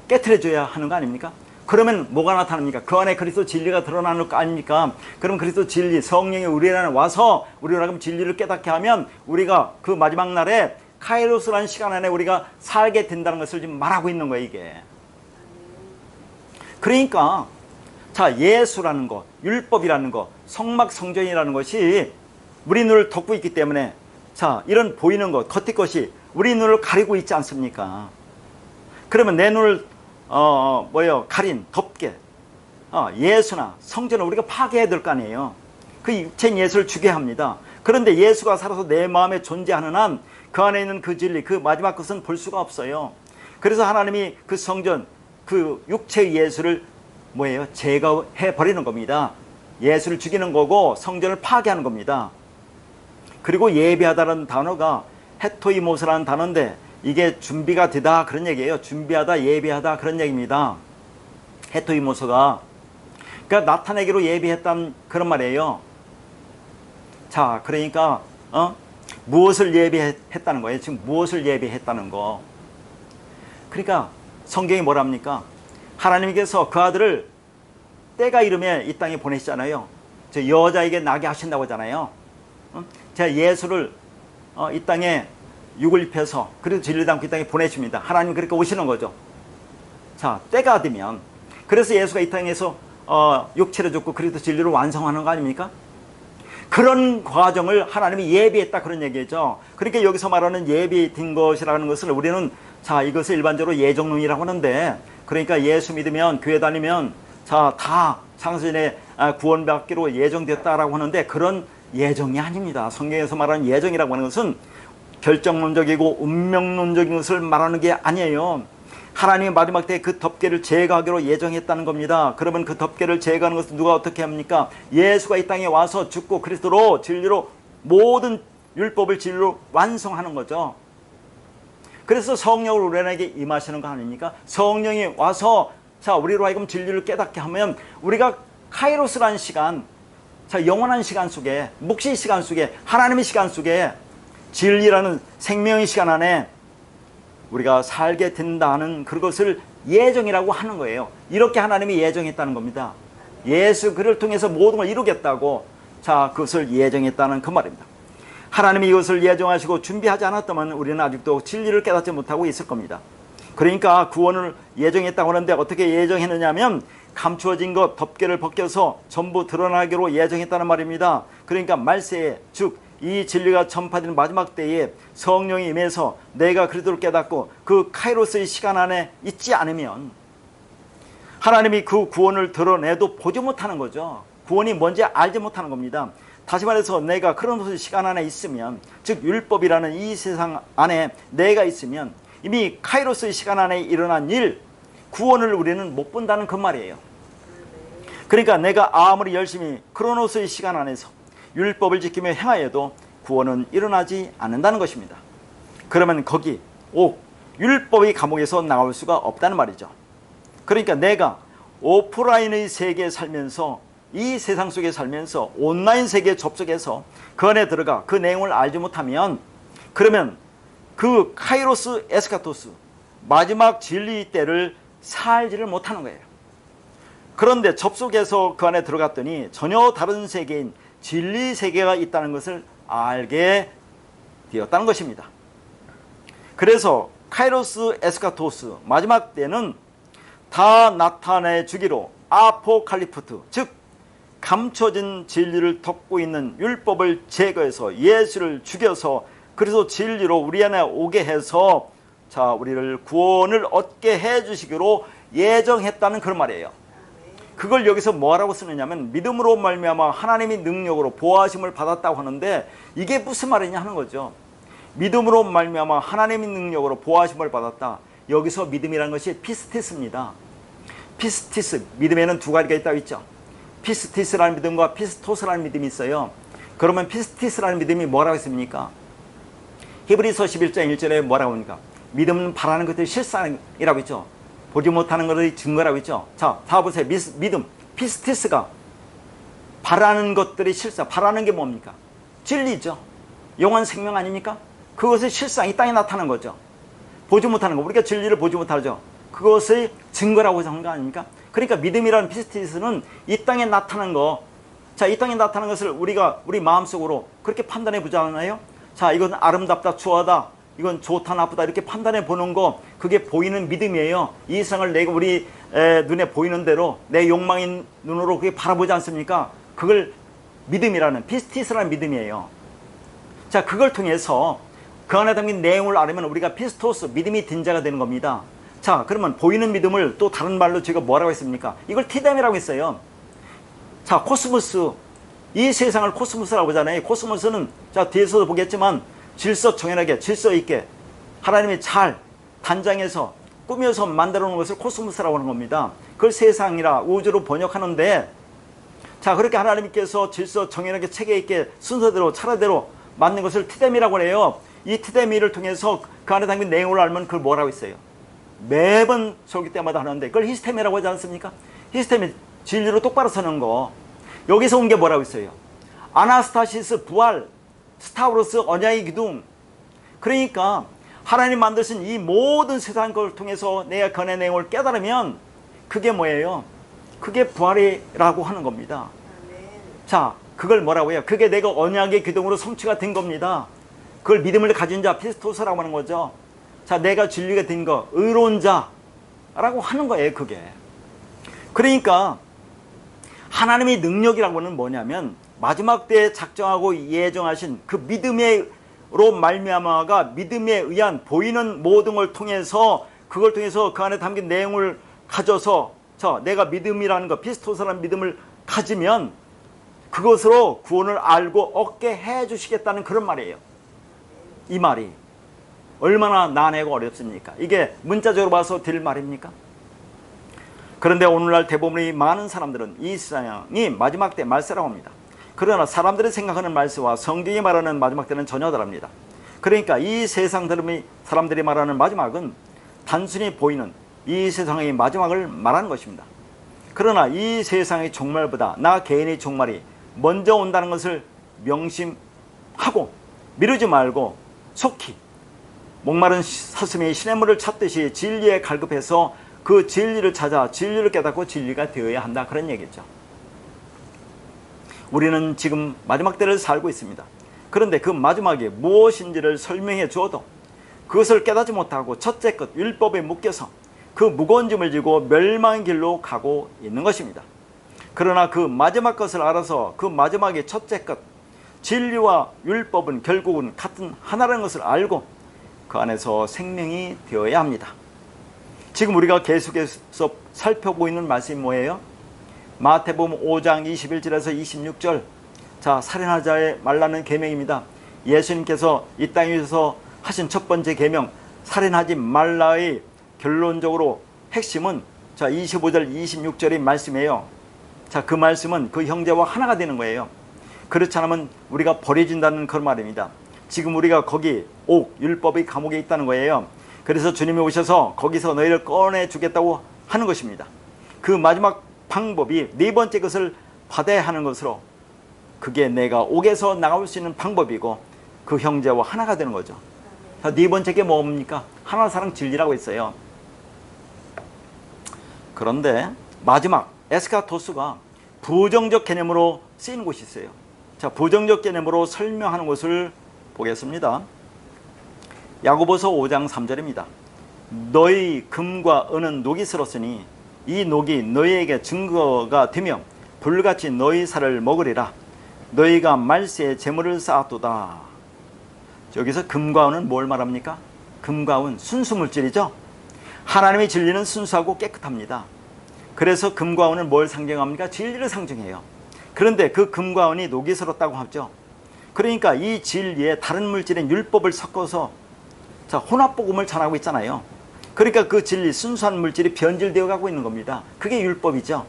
깨트려져야 하는 거 아닙니까? 그러면 뭐가 나타납니까? 그 안에 그리스도 진리가 드러나는 거 아닙니까? 그럼 그리스도 진리, 성령이 우리 안에 와서 우리가 그럼 진리를 깨닫게 하면 우리가 그 마지막 날에 카이로스라는 시간 안에 우리가 살게 된다는 것을 지금 말하고 있는 거예요, 이게. 그러니까 자, 예수라는 것, 율법이라는 것, 성막, 성전이라는 것이 우리 눈을 덮고 있기 때문에 자, 이런 보이는 것, 겉의 것이 우리 눈을 가리고 있지 않습니까? 그러면 내 눈을 가린 덮개, 예수나 성전을 우리가 파괴해야 될 거 아니에요. 그 육체인 예수를 죽여야 합니다. 그런데 예수가 살아서 내 마음에 존재하는 한 그 안에 있는 그 진리, 그 마지막 것은 볼 수가 없어요. 그래서 하나님이 그 성전, 그 육체의 예수를 뭐예요? 제거해 버리는 겁니다. 예수를 죽이는 거고 성전을 파괴하는 겁니다. 그리고 예비하다라는 단어가 헤토이모스라는 단어인데 이게 준비가 되다 그런 얘기예요. 준비하다, 예비하다 그런 얘기입니다. 헤토이모스가 그러니까 나타내기로 예비했다는 그런 말이에요. 자, 그러니까 무엇을 예비했다는 거예요? 지금 무엇을 예비했다는 거. 그러니까 성경이 뭐랍니까? 하나님께서 그 아들을 때가 이름에 이 땅에 보내시잖아요. 저 여자에게 나게 하신다고 하잖아요. 제가 예수를 이 땅에 육을 입혀서 그리고 진리를 담고 이 땅에 보내십니다. 하나님 그렇게 오시는 거죠. 자, 때가 되면 그래서 예수가 이 땅에서 육체를 줬고 그리고 진리를 완성하는 거 아닙니까? 그런 과정을 하나님이 예비했다 그런 얘기죠. 그러니까 여기서 말하는 예비된 것이라는 것을 우리는 자, 이것을 일반적으로 예정론이라고 하는데, 그러니까 예수 믿으면 교회 다니면 자, 다 창세전에 구원받기로 예정됐다라고 하는데 그런 예정이 아닙니다. 성경에서 말하는 예정이라고 하는 것은 결정론적이고 운명론적인 것을 말하는 게 아니에요. 하나님이 마지막 때 그 덮개를 제거하기로 예정했다는 겁니다. 그러면 그 덮개를 제거하는 것을 누가 어떻게 합니까? 예수가 이 땅에 와서 죽고 그리스도로 진리로 모든 율법을 진리로 완성하는 거죠. 그래서 성령을 우리에게 임하시는 거 아닙니까? 성령이 와서 자, 우리로 하여금 진리를 깨닫게 하면 우리가 카이로스라는 시간, 자, 영원한 시간 속에, 묵시 시간 속에, 하나님의 시간 속에 진리라는 생명의 시간 안에 우리가 살게 된다는 그것을 예정이라고 하는 거예요. 이렇게 하나님이 예정했다는 겁니다. 예수 그를 통해서 모든 걸 이루겠다고 자, 그것을 예정했다는 그 말입니다. 하나님이 이것을 예정하시고 준비하지 않았다면 우리는 아직도 진리를 깨닫지 못하고 있을 겁니다. 그러니까 구원을 예정했다고 하는데 어떻게 예정했느냐 하면 감추어진 것 덮개를 벗겨서 전부 드러나기로 예정했다는 말입니다. 그러니까 말세에 즉 이 진리가 전파되는 마지막 때에 성령이 임해서 내가 그리스도를 깨닫고 그 카이로스의 시간 안에 있지 않으면 하나님이 그 구원을 드러내도 보지 못하는 거죠. 구원이 뭔지 알지 못하는 겁니다. 다시 말해서 내가 그런 시간 안에 있으면 즉 율법이라는 이 세상 안에 내가 있으면 이미 카이로스의 시간 안에 일어난 일 구원을 우리는 못 본다는 그 말이에요. 그러니까 내가 아무리 열심히 크로노스의 시간 안에서 율법을 지키며 행하여도 구원은 일어나지 않는다는 것입니다. 그러면 거기 율법의 감옥에서 나올 수가 없다는 말이죠. 그러니까 내가 오프라인의 세계에 살면서 이 세상 속에 살면서 온라인 세계에 접속해서 그 안에 들어가 그 내용을 알지 못하면 그러면 그 카이로스 에스카토스 마지막 진리 때를 살지를 못하는 거예요. 그런데 접속해서 그 안에 들어갔더니 전혀 다른 세계인 진리 세계가 있다는 것을 알게 되었다는 것입니다. 그래서 카이로스 에스카토스, 마지막 때는 다 나타내 주기로 아포칼리프트, 즉 감춰진 진리를 덮고 있는 율법을 제거해서 예수를 죽여서 그래서 진리로 우리 안에 오게 해서 자 우리를 구원을 얻게 해주시기로 예정했다는 그런 말이에요. 그걸 여기서 뭐라고 쓰느냐면 믿음으로 말미암아 하나님의 능력으로 보호하심을 받았다고 하는데 이게 무슨 말이냐 하는 거죠. 믿음으로 말미암아 하나님의 능력으로 보호하심을 받았다. 여기서 믿음이라는 것이 피스티스입니다. 피스티스, 믿음에는 두 가지가 있다고 했죠. 피스티스라는 믿음과 피스토스라는 믿음이 있어요. 그러면 피스티스라는 믿음이 뭐라고 했습니까? 히브리서 11장 1절에 뭐라고 합니까? 믿음은 바라는 것들이 실상이라고 했죠. 보지 못하는 것의 증거라고 했죠. 자, 다 보세요. 믿음, 피스티스가 바라는 것들이 실상, 바라는 게 뭡니까? 진리죠. 영원 생명 아닙니까? 그것의 실상, 이 땅에 나타나는 거죠. 보지 못하는 거, 우리가 진리를 보지 못하죠. 그것의 증거라고 하는 거 아닙니까? 그러니까 믿음이라는 피스티스는 이 땅에 나타나는 거, 자, 이 땅에 나타나는 것을 우리가 우리 마음속으로 그렇게 판단해 보지 않나요? 자, 이건 아름답다, 추하다, 이건 좋다, 나쁘다 이렇게 판단해 보는 거, 그게 보이는 믿음이에요. 이 세상을 내가 우리 눈에 보이는 대로 내 욕망인 눈으로 그게 바라보지 않습니까? 그걸 믿음이라는, 피스티스라는 믿음이에요. 자, 그걸 통해서 그 안에 담긴 내용을 알으면 우리가 피스토스, 믿음이 든 자가 되는 겁니다. 자, 그러면 보이는 믿음을 또 다른 말로 제가 뭐라고 했습니까? 이걸 티뎀이라고 했어요. 자, 코스모스, 이 세상을 코스모스라고 하잖아요. 코스모스는 자 뒤에서도 보겠지만 질서정연하게, 질서 있게 하나님이 잘 단장해서 꾸며서 만들어 놓은 것을 코스모스라고 하는 겁니다. 그걸 세상이라 우주로 번역하는데, 자, 그렇게 하나님께서 질서정연하게 체계 있게 순서대로 차례대로 만든 것을 티뎀이라고 해요. 이 티데미를 통해서 그 안에 담긴 내용을 알면 그걸 뭐라고 했어요? 매번 설교 때마다 하는데 그걸 히스템이라고 하지 않습니까? 히스템이 진리로 똑바로 서는 거. 여기서 온 게 뭐라고 했어요? 아나스타시스, 부활, 스타우로스, 언약의 기둥. 그러니까 하나님 만드신 이 모든 세상 걸 통해서 내가 그 안의 내용을 깨달으면 그게 뭐예요? 그게 부활이라고 하는 겁니다. 자, 그걸 뭐라고 해요? 그게 내가 언약의 기둥으로 성취가 된 겁니다. 그걸 믿음을 가진 자, 피스토스라고 하는 거죠. 자, 내가 진리가 된 거, 의로운 자라고 하는 거예요, 그게. 그러니까 하나님의 능력이라고 하는 뭐냐면 마지막 때에 작정하고 예정하신 그 믿음으로 말미암아가 믿음에 의한 보이는 모든 걸 통해서 그걸 통해서 그 안에 담긴 내용을 가져서 자, 내가 믿음이라는 거, 피스토스라는 믿음을 가지면 그것으로 구원을 알고 얻게 해 주시겠다는 그런 말이에요. 이 말이 얼마나 난해고 어렵습니까? 이게 문자적으로 봐서 될 말입니까? 그런데 오늘날 대부분의 많은 사람들은 이 세상이 마지막 때 말세라고 합니다. 그러나 사람들이 생각하는 말세와 성경이 말하는 마지막 때는 전혀 다릅니다. 그러니까 이 세상 사람들이 말하는 마지막은 단순히 보이는 이 세상의 마지막을 말하는 것입니다. 그러나 이 세상의 종말보다 나 개인의 종말이 먼저 온다는 것을 명심하고 미루지 말고 속히 목마른 사슴이 시냇물을 찾듯이 진리에 갈급해서 그 진리를 찾아 진리를 깨닫고 진리가 되어야 한다, 그런 얘기죠. 우리는 지금 마지막 때를 살고 있습니다. 그런데 그 마지막이 무엇인지를 설명해 주어도 그것을 깨닫지 못하고 첫째 것 율법에 묶여서 그 무거운 짐을 지고 멸망의 길로 가고 있는 것입니다. 그러나 그 마지막 것을 알아서 그 마지막의 첫째 것 진리와 율법은 결국은 같은 하나라는 것을 알고 그 안에서 생명이 되어야 합니다. 지금 우리가 계속해서 살펴보고 있는 말씀이 뭐예요? 마태복음 5장 21절에서 26절. 자, 살인하자에 말라는 계명입니다. 예수님께서 이 땅에서 하신 첫 번째 계명 살인하지 말라의 결론적으로 핵심은 자 25절 26절의 말씀이에요. 자, 그 말씀은 그 형제와 하나가 되는 거예요. 그렇지 않으면 우리가 버려진다는 그런 말입니다. 지금 우리가 거기 율법의 감옥에 있다는 거예요. 그래서 주님이 오셔서 거기서 너희를 꺼내주겠다고 하는 것입니다. 그 마지막 방법이 네 번째 것을 받아야 하는 것으로 그게 내가 옥에서 나올 수 있는 방법이고 그 형제와 하나가 되는 거죠. 자, 네 번째 게 뭡니까? 하나 사랑 진리라고 했어요. 그런데 마지막 에스카토스가 부정적 개념으로 쓰이는 곳이 있어요. 자, 부정적 개념으로 설명하는 것을 보겠습니다. 야고보서 5장 3절입니다. 너희 금과 은은 녹이 슬었으니 이 녹이 너희에게 증거가 되며 불같이 너희 살을 먹으리라. 너희가 말세에 재물을 쌓았도다. 여기서 금과 은은 뭘 말합니까? 금과 은 순수 물질이죠. 하나님의 진리는 순수하고 깨끗합니다. 그래서 금과 은은 뭘 상징합니까? 진리를 상징해요. 그런데 그 금과 은이 녹이 슬었다고 하죠. 그러니까 이 진리에 다른 물질인 율법을 섞어서 혼합복음을 전하고 있잖아요. 그러니까 그 진리, 순수한 물질이 변질되어 가고 있는 겁니다. 그게 율법이죠.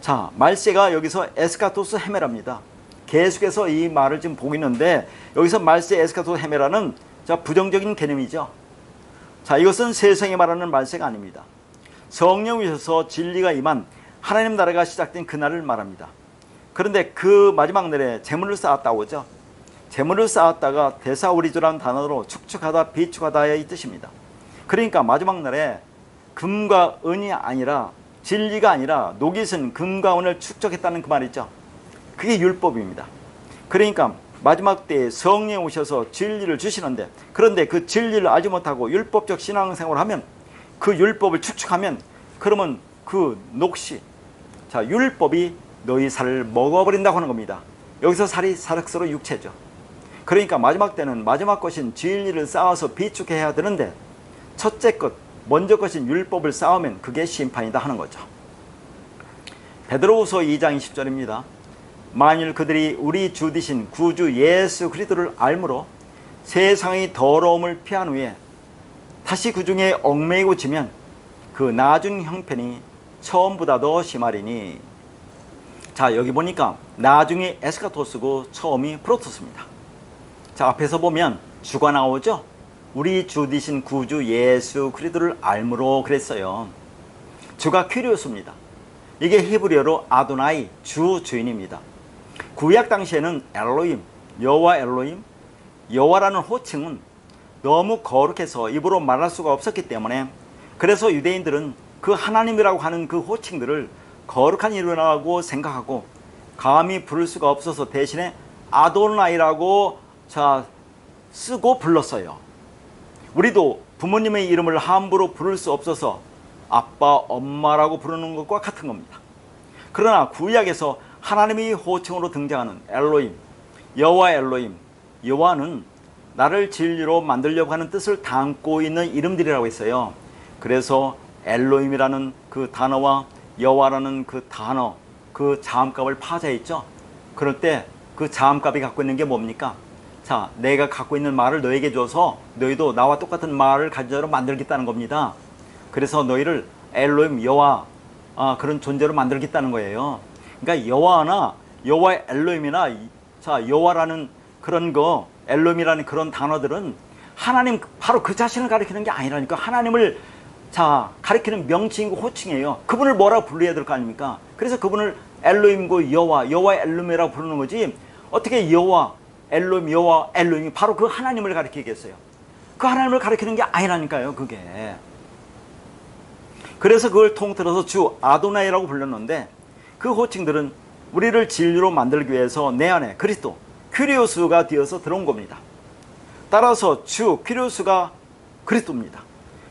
자, 말세가 여기서 에스카토스 헤메라입니다. 계속해서 이 말을 지금 보고 있는데 여기서 말세 에스카토스 헤메라는 부정적인 개념이죠. 자, 이것은 세상이 말하는 말세가 아닙니다. 성령이셔서 진리가 임한 하나님 나라가 시작된 그날을 말합니다. 그런데 그 마지막 날에 재물을 쌓았다고 하죠. 재물을 쌓았다가 데사우리조라는 단어로 축축하다, 비축하다의 이 뜻입니다. 그러니까 마지막 날에 금과 은이 아니라, 진리가 아니라 녹이 쓴 금과 은을 축적했다는 그 말이죠. 그게 율법입니다. 그러니까 마지막 때에 성령이 오셔서 진리를 주시는데, 그런데 그 진리를 알지 못하고 율법적 신앙생활을 하면, 그 율법을 축축하면, 그러면 그 녹시, 율법이 너희 살을 먹어버린다고 하는 겁니다. 여기서 살이 사륵서로 육체죠. 그러니까 마지막 때는 마지막 것인 진리를 쌓아서 비축해야 되는데, 첫째 것, 먼저 것인 율법을 쌓으면 그게 심판이다 하는 거죠. 베드로후서 2장 20절입니다. 만일 그들이 우리 주 되신 구주 예수 그리스도를 알므로 세상의 더러움을 피한 후에 다시 그 중에 얽매이고 지면 그 나중 형편이 처음보다 더 심하리니. 자, 여기 보니까 나중에 에스카토스고 처음이 프로토스입니다. 자, 앞에서 보면 주가 나오죠. 우리 주 되신 구주 예수 그리스도를 알므로 그랬어요. 주가 퀴리오스입니다. 이게 히브리어로 아도나이, 주, 주인입니다. 구약 당시에는 엘로임, 여호와 엘로임, 여호와라는 호칭은 너무 거룩해서 입으로 말할 수가 없었기 때문에, 그래서 유대인들은 그 하나님이라고 하는 그 호칭들을 거룩한 이름이라고 생각하고 감히 부를 수가 없어서 대신에 아도나이라고 쓰고 불렀어요. 우리도 부모님의 이름을 함부로 부를 수 없어서 아빠, 엄마라고 부르는 것과 같은 겁니다. 그러나 구약에서 하나님의 호칭으로 등장하는 엘로임, 여호와 엘로임, 여호와는 나를 진리로 만들려고 하는 뜻을 담고 있는 이름들이라고 했어요. 그래서 엘로임이라는 그 단어와 여호와라는 그 단어, 그 자음값을 파자했죠. 그럴 때 그 자음값이 갖고 있는 게 뭡니까? 자, 내가 갖고 있는 말을 너에게 줘서 너희도 나와 똑같은 말을 가진 자로 만들겠다는 겁니다. 그래서 너희를 엘로임, 여호와, 그런 존재로 만들겠다는 거예요. 그러니까 여호와나 여호와 엘로임이나 여호와라는 그런 거, 엘로임이라는 그런 단어들은 하나님 바로 그 자신을 가리키는 게 아니라니까. 하나님을 가리키는 명칭이고 호칭이에요. 그분을 뭐라고 불러야 될 거 아닙니까? 그래서 그분을 엘로임고 여호와 엘로임이라고 부르는 거지, 어떻게 여호와 엘로임, 여호와 엘로임이 바로 그 하나님을 가리키겠어요? 그 하나님을 가리키는 게 아니라니까요, 그게. 그래서 그걸 통틀어서 주 아도나이라고 불렀는데, 그 호칭들은 우리를 진리로 만들기 위해서 내 안에 그리스도, 퀴리오스가 되어서 들어온 겁니다. 따라서 주 퀴리오스가 그리스도입니다.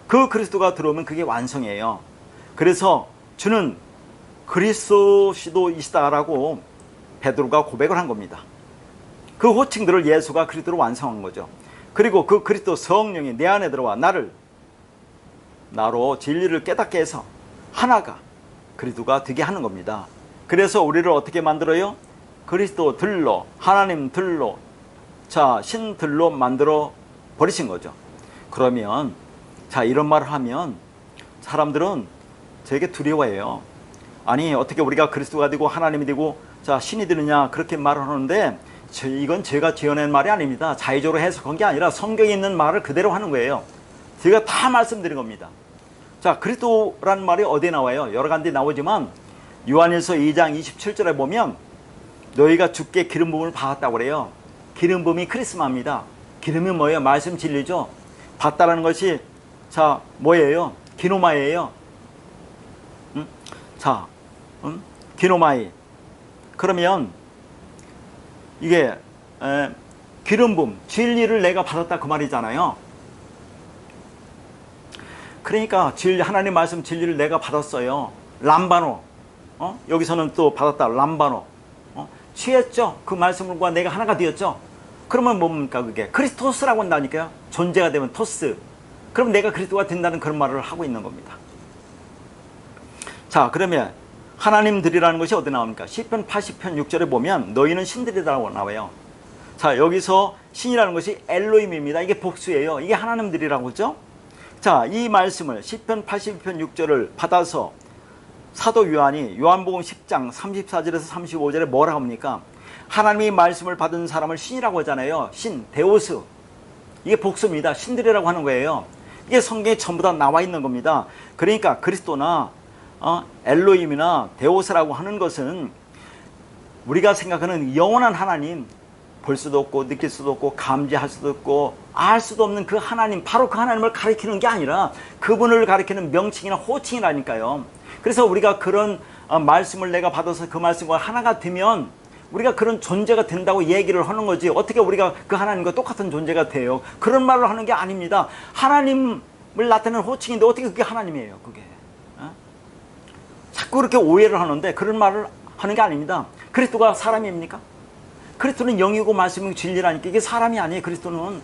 그 그리스도가 들어오면 그게 완성이에요. 그래서 주는 그리스도시도이시다라고 베드로가 고백을 한 겁니다. 그 호칭들을 예수가 그리스도로 완성한 거죠. 그리고 그 그리스도 성령이 내 안에 들어와 나로 진리를 깨닫게 해서 하나가 그리스도가 되게 하는 겁니다. 그래서 우리를 어떻게 만들어요? 그리스도 들로, 하나님 들로, 신 들로 만들어 버리신 거죠. 그러면 이런 말을 하면 사람들은 되게 두려워해요. 아니, 어떻게 우리가 그리스도가 되고 하나님이 되고 신이 되느냐, 그렇게 말을 하는데, 이건 제가 지어낸 말이 아닙니다. 자의적으로 해석한 게 아니라 성경에 있는 말을 그대로 하는 거예요. 제가 다 말씀드린 겁니다. 그리스도라는 말이 어디에 나와요? 여러 가지 나오지만 요한일서 2장 27절에 보면 너희가 주께 기름 부음을 받았다고 그래요. 기름 부음이 크리스마입니다. 기름이 뭐예요? 말씀 진리죠. 받다라는 것이 뭐예요? 기노마예요. 기노마이. 그러면 이게 기름 부음, 진리를 내가 받았다 그 말이잖아요. 그러니까 하나님 말씀 진리를 내가 받았어요. 람바노. 여기서는 또 받았다. 람바노. 취했죠. 그 말씀과 내가 하나가 되었죠. 그러면 뭡니까 그게? 크리스토스라고 한다니까요. 존재가 되면 토스. 그럼 내가 그리스도가 된다는 그런 말을 하고 있는 겁니다. 자, 그러면 하나님들이라는 것이 어디 나옵니까? 시편 80편 6절에 보면 너희는 신들이라고 나와요. 자, 여기서 신이라는 것이 엘로힘입니다. 이게 복수예요. 이게 하나님들이라고 그러죠. 자, 이 말씀을 시편 80편 6절을 받아서 사도 요한이 요한복음 10장 34절에서 35절에 뭐라 합니까? 하나님의 말씀을 받은 사람을 신이라고 하잖아요. 신, 데오스. 이게 복수입니다. 신들이라고 하는 거예요. 이게 성경에 전부 다 나와 있는 겁니다. 그러니까 그리스도나 엘로힘이나 데오스라고 하는 것은 우리가 생각하는 영원한 하나님, 볼 수도 없고 느낄 수도 없고 감지할 수도 없고 알 수도 없는 그 하나님, 바로 그 하나님을 가리키는 게 아니라 그분을 가리키는 명칭이나 호칭이라니까요. 그래서 우리가 그런 말씀을 내가 받아서 그 말씀과 하나가 되면 우리가 그런 존재가 된다고 얘기를 하는 거지, 어떻게 우리가 그 하나님과 똑같은 존재가 돼요? 그런 말을 하는 게 아닙니다. 하나님을 나타내는 호칭인데 어떻게 그게 하나님이에요? 그게 자꾸 그렇게 오해를 하는데 그런 말을 하는 게 아닙니다. 그리스도가 사람입니까? 그리스도는 영이고 말씀이고 진리라니까. 이게 사람이 아니에요. 그리스도는,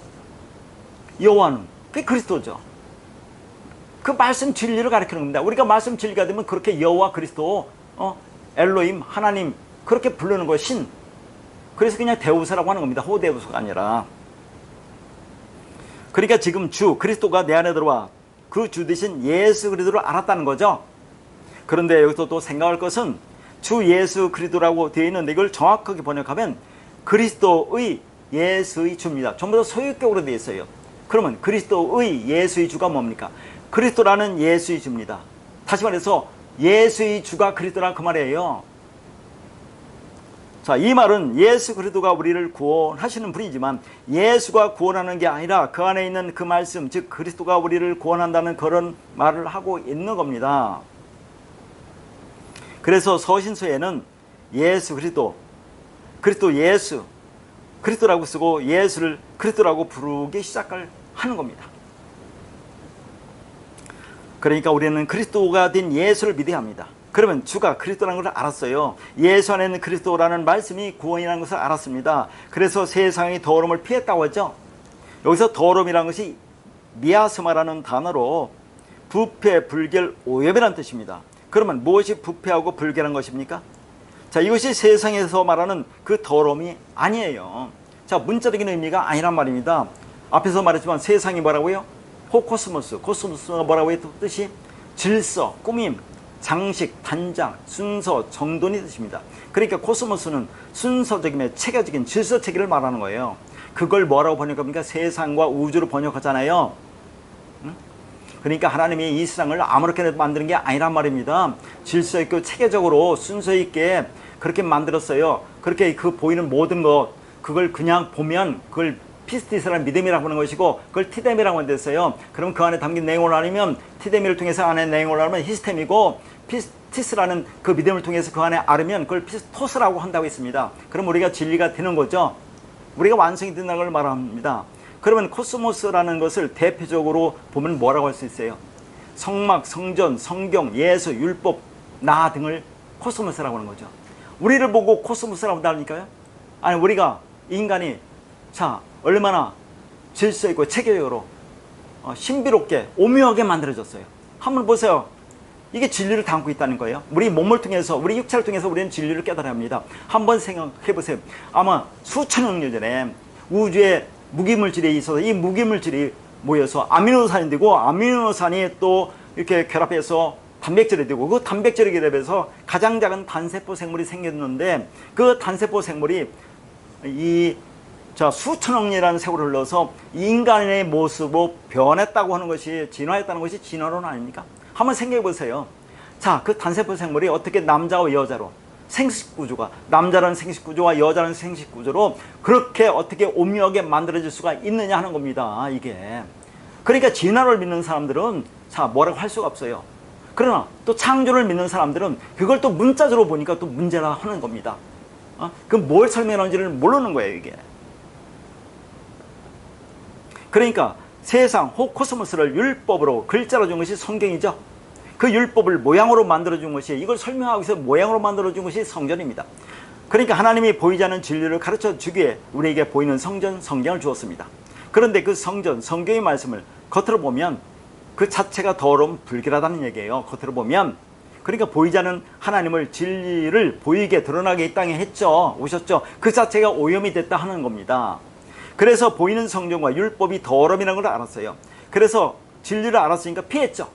여호와는 그게 그리스도죠. 그 말씀 진리를 가리키는 겁니다. 우리가 말씀 진리가 되면 그렇게 여호와, 그리스도, 엘로힘, 하나님 그렇게 부르는 거예요. 신. 그래서 그냥 데우스라고 하는 겁니다. 호데우스가 아니라. 그러니까 지금 주 그리스도가 내 안에 들어와 그 주 대신 예수 그리스도를 알았다는 거죠. 그런데 여기서 또 생각할 것은 주 예수 그리스도라고 되어 있는데 이걸 정확하게 번역하면 그리스도의 예수의 주입니다. 전부 다 소유격으로 되어 있어요. 그러면 그리스도의 예수의 주가 뭡니까? 그리스도라는 예수의 주입니다. 다시 말해서 예수의 주가 그리스도라 그 말이에요. 자, 이 말은 예수 그리스도가 우리를 구원하시는 분이지만 예수가 구원하는 게 아니라 그 안에 있는 그 말씀, 즉 그리스도가 우리를 구원한다는 그런 말을 하고 있는 겁니다. 그래서 서신서에는 예수 그리스도, 그리스도 예수, 그리스도라고 쓰고 예수를 그리스도라고 부르기 시작을 하는 겁니다. 그러니까 우리는 그리스도가 된 예수를 믿어야 합니다. 그러면 주가 그리스도라는 걸 알았어요. 예수 안에 있는 그리스도라는 말씀이 구원이라는 것을 알았습니다. 그래서 세상의 더러움을 피했다고 하죠. 여기서 더러움이라는 것이 미아스마라는 단어로 부패, 불결, 오염이라는 뜻입니다. 그러면 무엇이 부패하고 불결한 것입니까? 자, 이것이 세상에서 말하는 그 더러움이 아니에요. 자, 문자적인 의미가 아니란 말입니다. 앞에서 말했지만 세상이 뭐라고요? 호코스모스, 코스모스가 뭐라고 해도 뜻이 질서, 꾸밈, 장식, 단장, 순서, 정돈이 뜻입니다. 그러니까 코스모스는 순서적이며 체계적인 질서 체계를 말하는 거예요. 그걸 뭐라고 번역합니까? 세상과 우주로 번역하잖아요. 그러니까 하나님이 이 세상을 아무렇게나 만드는 게 아니란 말입니다. 질서 있고 체계적으로 순서 있게 그렇게 만들었어요. 그렇게 그 보이는 모든 것, 그걸 그냥 보면 그걸 피스티스라는 믿음이라고 하는 것이고 그걸 티데미라고 한댔어요. 그럼 그 안에 담긴 내용을 알면, 티데미를 통해서 안에 내용을 알면 히스템이고, 피스티스라는 그 믿음을 통해서 그 안에 알으면 그걸 피스토스라고 한다고 했습니다. 그럼 우리가 진리가 되는 거죠. 우리가 완성이 된다는 걸 말합니다. 그러면 코스모스라는 것을 대표적으로 보면 뭐라고 할 수 있어요? 성막, 성전, 성경, 예수, 율법, 나 등을 코스모스라고 하는 거죠. 우리를 보고 코스모스라고 한다니까요. 아니, 우리가 인간이 자 얼마나 질서 있고 체계적으로 신비롭게 오묘하게 만들어졌어요. 한번 보세요. 이게 진리를 담고 있다는 거예요. 우리 몸을 통해서, 우리 육체를 통해서 우리는 진리를 깨달아야 합니다. 한번 생각해 보세요. 아마 수천억 년 전에 우주에 무기물질이 있어서 이 무기물질이 모여서 아미노산이 되고, 아미노산이 또 이렇게 결합해서 단백질이 되고, 그 단백질이 결합해서 가장 작은 단세포 생물이 생겼는데, 그 단세포 생물이 수천억 년이라는 세월을 흘러서 인간의 모습으로 변했다고 하는 것이, 진화했다는 것이 진화론 아닙니까? 한번 생각해 보세요. 자, 그 단세포 생물이 어떻게 남자와 여자로, 생식구조가, 남자라는 생식구조와 여자라는 생식구조로 그렇게 어떻게 오묘하게 만들어질 수가 있느냐 하는 겁니다, 이게. 그러니까 진화를 믿는 사람들은 자, 뭐라고 할 수가 없어요. 그러나 또 창조를 믿는 사람들은 그걸 또 문자적으로 보니까 또 문제라 하는 겁니다. 그럼 뭘 설명하는지를 모르는 거예요, 이게. 그러니까 세상 혹 코스모스를 율법으로 글자로 준 것이 성경이죠. 그 율법을 모양으로 만들어준 것이, 이걸 설명하기 위해서 모양으로 만들어준 것이 성전입니다. 그러니까 하나님이 보이지 않는 진리를 가르쳐 주기에 우리에게 보이는 성전, 성경을 주었습니다. 그런데 그 성전, 성경의 말씀을 겉으로 보면 그 자체가 더러움 불결하다는 얘기예요. 겉으로 보면. 그러니까 보이지 않는 하나님을, 진리를 보이게 드러나게 이 땅에 했죠. 오셨죠. 그 자체가 오염이 됐다 하는 겁니다. 그래서 보이는 성전과 율법이 더러움이라는 걸 알았어요. 그래서 진리를 알았으니까 피했죠.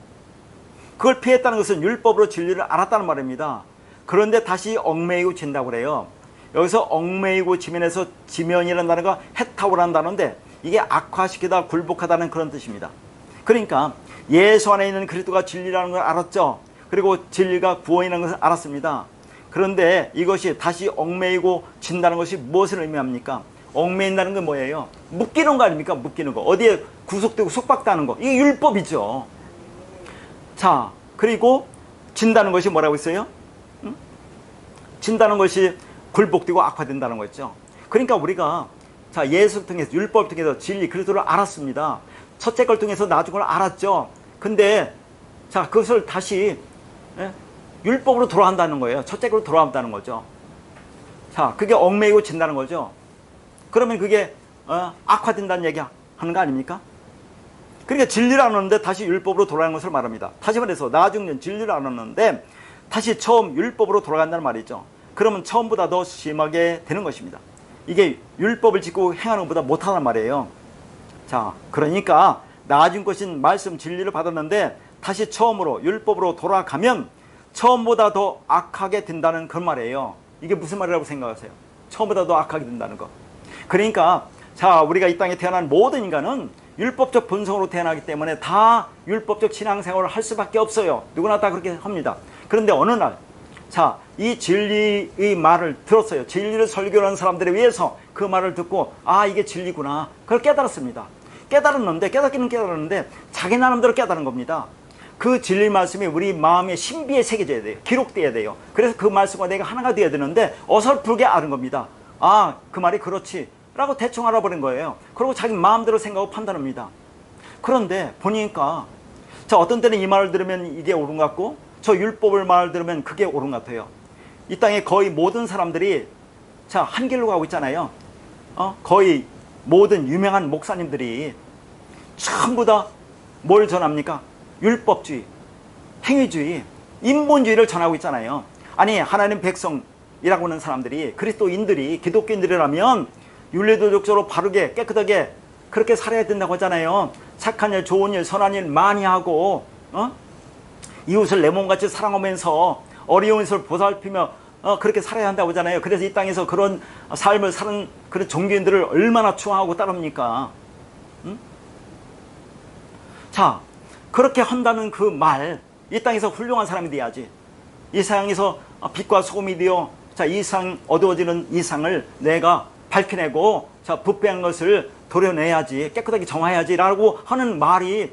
그걸 피했다는 것은 율법으로 진리를 알았다는 말입니다. 그런데 다시 얽매이고 진다고 그래요. 여기서 얽매이고 지면에서, 지면이라는 단어가 해타오라는 단어인데 이게 악화시키다, 굴복하다는 그런 뜻입니다. 그러니까 예수 안에 있는 그리스도가 진리라는 걸 알았죠. 그리고 진리가 구원이라는 것을 알았습니다. 그런데 이것이 다시 얽매이고 진다는 것이 무엇을 의미합니까? 얽매인다는 건 뭐예요? 묶이는 거 아닙니까? 묶이는 거. 어디에 구속되고 속박다는 거. 이게 율법이죠. 자, 그리고 진다는 것이 뭐라고 했어요? 응? 진다는 것이 굴복되고 악화된다는 거죠. 그러니까 우리가 자, 예수를 통해서, 율법을 통해서 진리, 그리스도를 알았습니다. 첫째 걸 통해서 나중 걸 알았죠. 근데 자, 그것을 다시 율법으로 돌아간다는 거예요. 첫째 걸로 돌아간다는 거죠. 자, 그게 얽매이고 진다는 거죠. 그러면 그게 악화된다는 얘기 하는 거 아닙니까? 그러니까 진리를 안 얻는데 다시 율법으로 돌아가는 것을 말합니다. 다시 말해서 나중엔 진리를 안 얻는데 다시 처음 율법으로 돌아간다는 말이죠. 그러면 처음보다 더 심하게 되는 것입니다. 이게 율법을 짓고 행하는 것보다 못하단 말이에요. 자, 그러니까 나중 것인 말씀, 진리를 받았는데 다시 처음으로 율법으로 돌아가면 처음보다 더 악하게 된다는 그런 말이에요. 이게 무슨 말이라고 생각하세요? 처음보다 더 악하게 된다는 거. 그러니까 자, 우리가 이 땅에 태어난 모든 인간은 율법적 본성으로 태어나기 때문에 다 율법적 신앙생활을 할 수밖에 없어요. 누구나 다 그렇게 합니다. 그런데 어느 날, 자, 이 진리의 말을 들었어요. 진리를 설교하는 사람들에 의해서 그 말을 듣고 아, 이게 진리구나. 그걸 깨달았습니다. 깨달았는데, 깨닫기는 깨달았는데 자기 나름대로 깨달은 겁니다. 그 진리 말씀이 우리 마음의 신비에 새겨져야 돼요. 기록돼야 돼요. 그래서 그 말씀과 내가 하나가 되어야 되는데 어설프게 아는 겁니다. 아, 그 말이 그렇지 라고 대충 알아버린 거예요. 그리고 자기 마음대로 생각하고 판단합니다. 그런데 보니까 자, 어떤 때는 이 말을 들으면 이게 옳은 것 같고 저 율법을 말을 들으면 그게 옳은 것 같아요. 이 땅에 거의 모든 사람들이 자, 한 길로 가고 있잖아요. 거의 모든 유명한 목사님들이 전부 다 뭘 전합니까? 율법주의, 행위주의, 인본주의를 전하고 있잖아요. 아니, 하나님 백성이라고 하는 사람들이, 그리스도인들이, 기독교인들이라면 윤리도덕적으로 바르게 깨끗하게 그렇게 살아야 된다고 하잖아요. 착한 일, 좋은 일, 선한 일 많이 하고 이웃을 내 몸같이 사랑하면서 어려운 것을 보살피며 그렇게 살아야 한다고 하잖아요. 그래서 이 땅에서 그런 삶을 사는 그런 종교인들을 얼마나 추앙하고 따릅니까? 자, 그렇게 한다는 그 말, 이 땅에서 훌륭한 사람이 돼야지. 이 세상에서 빛과 소금이 되어 자, 이 상 어두워지는 이 상을 내가 밝혀내고 자, 부패한 것을 도려내야지, 깨끗하게 정화해야지라고 하는 말이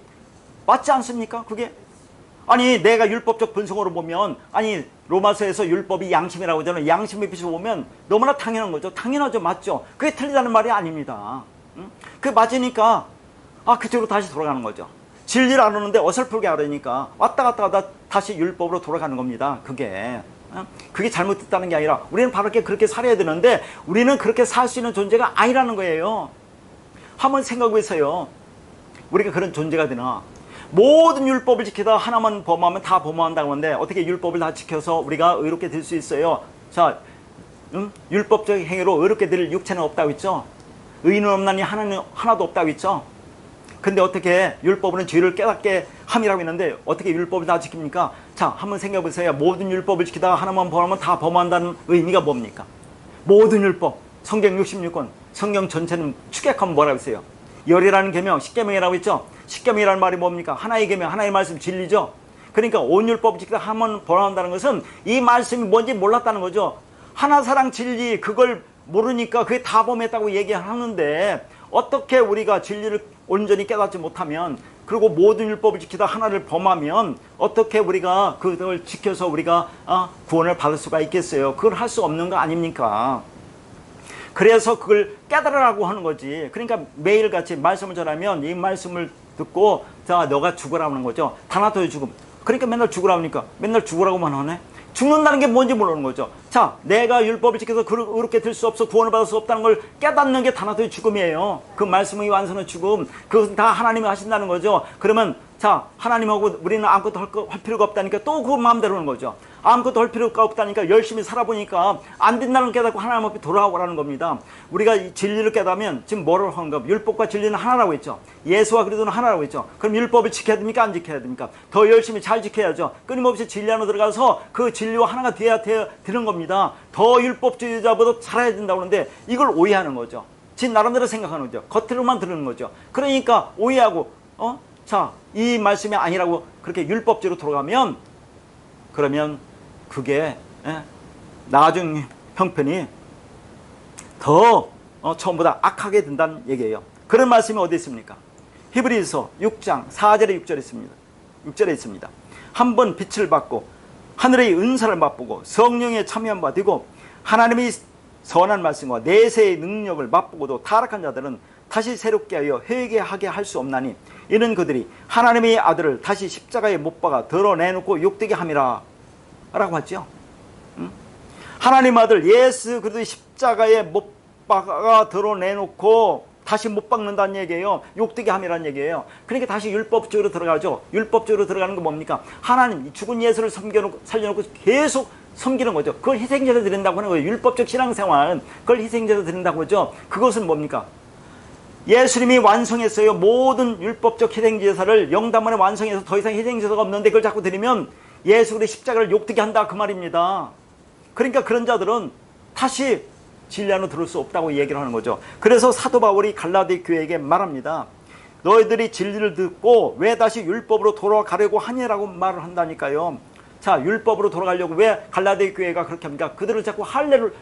맞지 않습니까? 그게 아니, 내가 율법적 분석으로 보면, 아니, 로마서에서 율법이 양심이라고 하잖아요. 양심의 빛으로 보면 너무나 당연한 거죠. 당연하죠. 맞죠. 그게 틀리다는 말이 아닙니다. 그게 맞으니까 그쪽으로 다시 돌아가는 거죠. 진리를 안 오는데 어설프게 알으니까 왔다 갔다 하다 다시 율법으로 돌아가는 겁니다. 그게 잘못됐다는 게 아니라 우리는 바르게 그렇게 살아야 되는데 우리는 그렇게 살 수 있는 존재가 아니라는 거예요. 한번 생각해 보세요. 우리가 그런 존재가 되나? 모든 율법을 지키다 하나만 범하면 다 범한다고 하는데 어떻게 율법을 다 지켜서 우리가 의롭게 될 수 있어요? 자, 율법적 행위로 의롭게 될 육체는 없다고 했죠? 의인은 없나니 하나도 없다고 했죠? 근데 어떻게 율법은 죄를 깨닫게 함이라고 했는데 어떻게 율법을 다 지킵니까? 자, 한번 생각해 보세요. 모든 율법을 지키다가 하나만 범하면 다 범한다는 의미가 뭡니까? 모든 율법, 성경 66권, 성경 전체는 축약하면 뭐라고 했어요? 열이라는 계명, 십계명이라고 했죠? 십계명이라는 말이 뭡니까? 하나의 계명, 하나의 말씀, 진리죠? 그러니까 온 율법을 지키다 하나만 범한다는 것은 이 말씀이 뭔지 몰랐다는 거죠. 하나 사랑 진리, 그걸 모르니까 그게 다 범했다고 얘기하는데 어떻게 우리가 진리를 온전히 깨닫지 못하면 그리고 모든 율법을 지키다 하나를 범하면 어떻게 우리가 그걸 지켜서 우리가 구원을 받을 수가 있겠어요? 그걸 할 수 없는 거 아닙니까? 그래서 그걸 깨달으라고 하는 거지. 그러니까 매일같이 말씀을 전하면 이 말씀을 듣고 자, 너가 죽으라고 하는 거죠. 다나토의 죽음. 그러니까 맨날 죽으라고 하니까 맨날 죽으라고만 하네. 죽는다는 게 뭔지 모르는 거죠. 자, 내가 율법을 지켜서 그렇게 될 수 없어 구원을 받을 수 없다는 걸 깨닫는 게 다나토의 죽음이에요. 그 말씀의 완성의 죽음, 그것은 다 하나님이 하신다는 거죠. 그러면 자, 하나님하고 우리는 아무것도 할 필요가 없다니까 또 그 마음대로 하는 거죠. 아무것도 할 필요가 없다니까 열심히 살아보니까 안 된다는 걸 깨닫고 하나님 앞에 돌아오라는 겁니다. 우리가 이 진리를 깨닫으면 지금 뭐라고 하는가? 율법과 진리는 하나라고 했죠. 예수와 그리스도는 하나라고 했죠. 그럼 율법을 지켜야 됩니까? 안 지켜야 됩니까? 더 열심히 잘 지켜야죠. 끊임없이 진리 안으로 들어가서 그 진리와 하나가 되어야 되는 겁니다. 더 율법주의자보다 살아야 된다고 하는데 이걸 오해하는 거죠. 지 나름대로 생각하는 거죠. 겉으로만 들은 거죠. 그러니까 오해하고 자, 이 말씀이 아니라고 그렇게 율법주의로 돌아가면 그러면 그게 나중 형편이 더 처음보다 악하게 된다는 얘기예요. 그런 말씀이 어디 있습니까? 히브리서 6장 4절에 6절에 있습니다. 6절에 있습니다. 한번 빛을 받고 하늘의 은사를 맛보고 성령의 참여함 받고 하나님의 선한 말씀과 내세의 능력을 맛보고도 타락한 자들은 다시 새롭게 하여 회개하게 할 수 없나니 이는 그들이 하나님의 아들을 다시 십자가에 못 박아 드러내놓고 욕되게 함이라 라고 하죠. 하나님 아들 예수 그리스도의 십자가에 못 박아 드러내놓고 다시 못 박는다는 얘기예요. 욕되게 함이라는 얘기예요. 그러니까 다시 율법적으로 들어가죠. 율법적으로 들어가는 건 뭡니까? 하나님 죽은 예수를 살려놓고 계속 섬기는 거죠. 그걸 희생제로 드린다고 하는 거예요. 율법적 신앙생활, 그걸 희생제로 드린다고 하죠. 그것은 뭡니까? 예수님이 완성했어요. 모든 율법적 희생제사를 영단만에 완성해서 더 이상 희생제사가 없는데 그걸 자꾸 드리면 예수 그리스도의 십자가를 욕되게 한다 그 말입니다. 그러니까 그런 자들은 다시 진리 안으로 들을 수 없다고 얘기를 하는 거죠. 그래서 사도 바울이 갈라디 교회에게 말합니다. 너희들이 진리를 듣고 왜 다시 율법으로 돌아가려고 하냐라고 말을 한다니까요. 자, 율법으로 돌아가려고 왜 갈라디 교회가 그렇게 합니까? 그들을 자꾸 할례를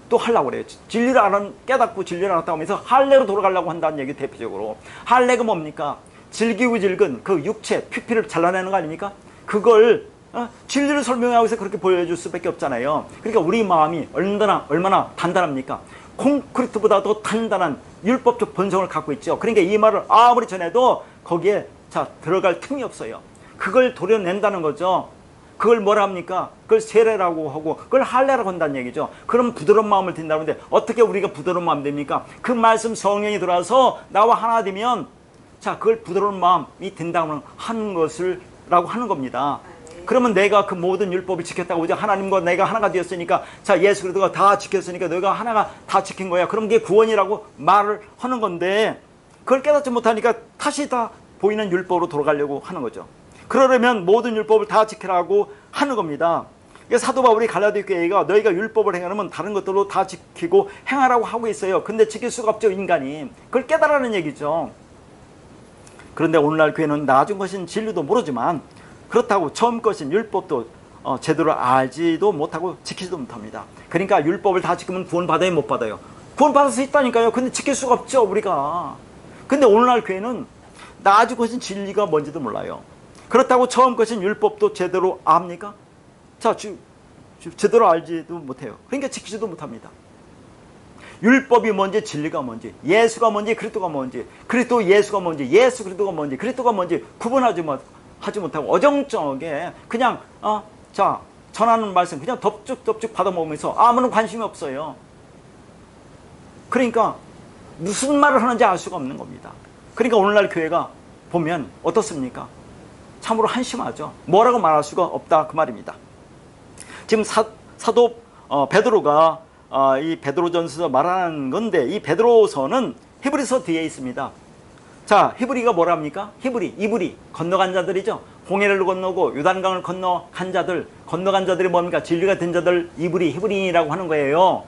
또 하려고 그래요. 진리를 깨닫고 진리를 알았다고 하면서 할례로 돌아가려고 한다는 얘기 대표적으로. 할례가 뭡니까? 질기고 질근 그 육체, 피피를 잘라내는 거 아닙니까? 그걸 진리를 설명하고 해서 그렇게 보여줄 수밖에 없잖아요. 그러니까 우리 마음이 얼마나 단단합니까? 콘크리트보다 더 단단한 율법적 본성을 갖고 있죠. 그러니까 이 말을 아무리 전해도 거기에 들어갈 틈이 없어요. 그걸 도려낸다는 거죠. 그걸 뭐라 합니까? 그걸 세례라고 하고 그걸 할례라고 한다는 얘기죠. 그럼 부드러운 마음을 든다는데 어떻게 우리가 부드러운 마음 됩니까? 그 말씀 성령이 들어와서 나와 하나 되면 자, 그걸 부드러운 마음이 된다고 하는 것을 라고 하는 겁니다. 그러면 내가 그 모든 율법을 지켰다고 하죠. 하나님과 내가 하나가 되었으니까 자, 예수 그리스도가 다 지켰으니까 너가 하나가 다 지킨 거야. 그럼 그게 구원이라고 말을 하는 건데 그걸 깨닫지 못하니까 다시 다 보이는 율법으로 돌아가려고 하는 거죠. 그러려면 모든 율법을 다 지키라고 하는 겁니다. 사도 바울이 갈라디 교회가 너희가 율법을 행하면 다른 것들로 다 지키고 행하라고 하고 있어요. 근데 지킬 수가 없죠, 인간이. 그걸 깨달으라는 얘기죠. 그런데 오늘날 교회는 나중 것인 진리도 모르지만 그렇다고 처음 것인 율법도 제대로 알지도 못하고 지키지도 못합니다. 그러니까 율법을 다 지키면 구원 받아요, 못 받아요? 구원 받을 수 있다니까요. 근데 지킬 수가 없죠, 우리가. 근데 오늘날 교회는 나중 것인 진리가 뭔지도 몰라요. 그렇다고 처음 것인 율법도 제대로 압니까? 자, 제대로 알지도 못해요. 그러니까 지키지도 못합니다. 율법이 뭔지 진리가 뭔지 예수가 뭔지 그리스도가 뭔지 그리스도 예수가 뭔지 예수 그리스도가 뭔지 그리스도가 뭔지 구분하지 못하고 어정쩡하게 그냥 자, 전하는 말씀 그냥 덥죽덥죽 받아먹으면서 아무런 관심이 없어요. 그러니까 무슨 말을 하는지 알 수가 없는 겁니다. 그러니까 오늘날 교회가 보면 어떻습니까? 참으로 한심하죠. 뭐라고 말할 수가 없다 그 말입니다. 지금 사도 베드로가 이 베드로전서 말하는 건데 이 베드로서는 히브리서 뒤에 있습니다. 자, 히브리가 뭐랍니까? 이브리 건너간 자들이죠. 홍해를 건너고 요단강을 건너간 자들, 건너간 자들이 뭡니까? 진리가 된 자들 히브리인이라고 하는 거예요.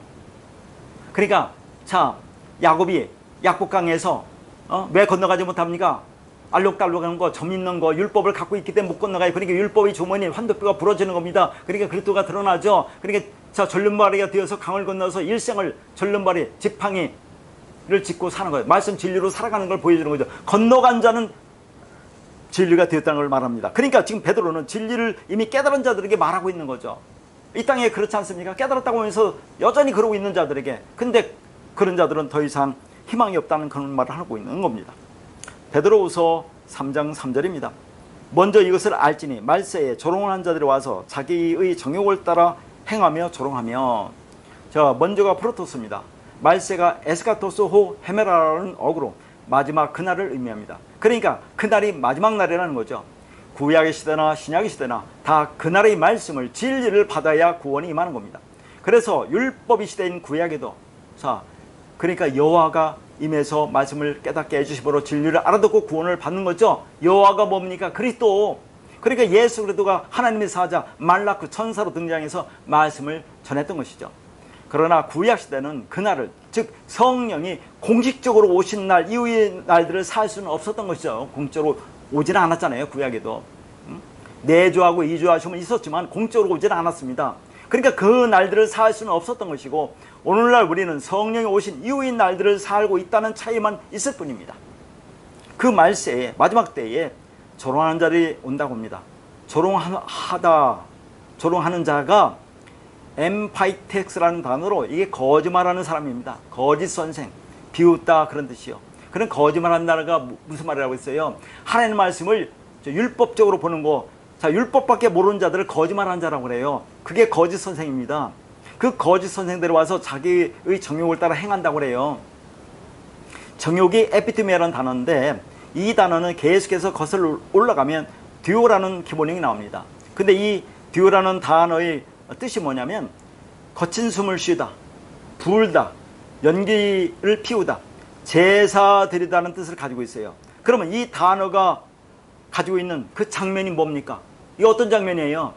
그러니까 자, 야곱이 약복강에서 왜 건너가지 못합니까? 알록달록한 거, 점 있는 거, 율법을 갖고 있기 때문에 못 건너가요. 그러니까 율법이 주머니 환도뼈가 부러지는 겁니다. 그러니까 그리스도가 드러나죠. 그러니까 자, 절름발이가 되어서 강을 건너서 일생을 절름발이 지팡이를 짚고 사는 거예요. 말씀 진리로 살아가는 걸 보여주는 거죠. 건너간 자는 진리가 되었다는 걸 말합니다. 그러니까 지금 베드로는 진리를 이미 깨달은 자들에게 말하고 있는 거죠. 이 땅에 그렇지 않습니까? 깨달았다고 하면서 여전히 그러고 있는 자들에게. 근데 그런 자들은 더 이상 희망이 없다는 그런 말을 하고 있는 겁니다. 베드로후서 3장 3절입니다. 먼저 이것을 알지니 말세에 조롱하는 자들이 와서 자기의 정욕을 따라 행하며 조롱하며. 자, 먼저가 프로토스입니다. 말세가 에스카토스 호 헤메라라는 어구로 마지막 그날을 의미합니다. 그러니까 그날이 마지막 날이라는 거죠. 구약의 시대나 신약의 시대나 다 그날의 말씀을, 진리를 받아야 구원이 임하는 겁니다. 그래서 율법의 시대인 구약에도, 자, 그러니까 여호와가 임해서 말씀을 깨닫게 해주심으로 진리를 알아듣고 구원을 받는 거죠. 여호와가 뭡니까? 그리스도. 그러니까 예수 그리스도가 하나님의 사자 말라크 천사로 등장해서 말씀을 전했던 것이죠. 그러나 구약 시대는 그날을, 즉 성령이 공식적으로 오신 날 이후의 날들을 살 수는 없었던 것이죠. 공적으로 오지는 않았잖아요. 구약에도 내주하고 이주하심은 있었지만 공적으로 오지는 않았습니다. 그러니까 그 날들을 살 수는 없었던 것이고, 오늘날 우리는 성령이 오신 이후의 날들을 살고 있다는 차이만 있을 뿐입니다. 그 말세에, 마지막 때에 조롱하는 자들이 온다고 합니다. 조롱하는 자가 엠파이텍스라는 단어로, 이게 거짓말하는 사람입니다. 거짓 선생, 비웃다 그런 뜻이요. 그런 거짓말하는 나라가 무슨 말이라고 했어요? 하나님의 말씀을 율법적으로 보는 거, 자, 율법밖에 모르는 자들을 거짓말하는 자라고 그래요. 그게 거짓 선생입니다. 그 거짓 선생들이 와서 자기의 정욕을 따라 행한다고 그래요. 정욕이 에피티미아라는 단어인데, 이 단어는 계속해서 거슬러 올라가면 듀오라는 기본형이 나옵니다. 근데 이 듀오라는 단어의 뜻이 뭐냐면 거친 숨을 쉬다, 불다, 연기를 피우다, 제사 드리다는 뜻을 가지고 있어요. 그러면 이 단어가 가지고 있는 그 장면이 뭡니까? 이게 어떤 장면이에요?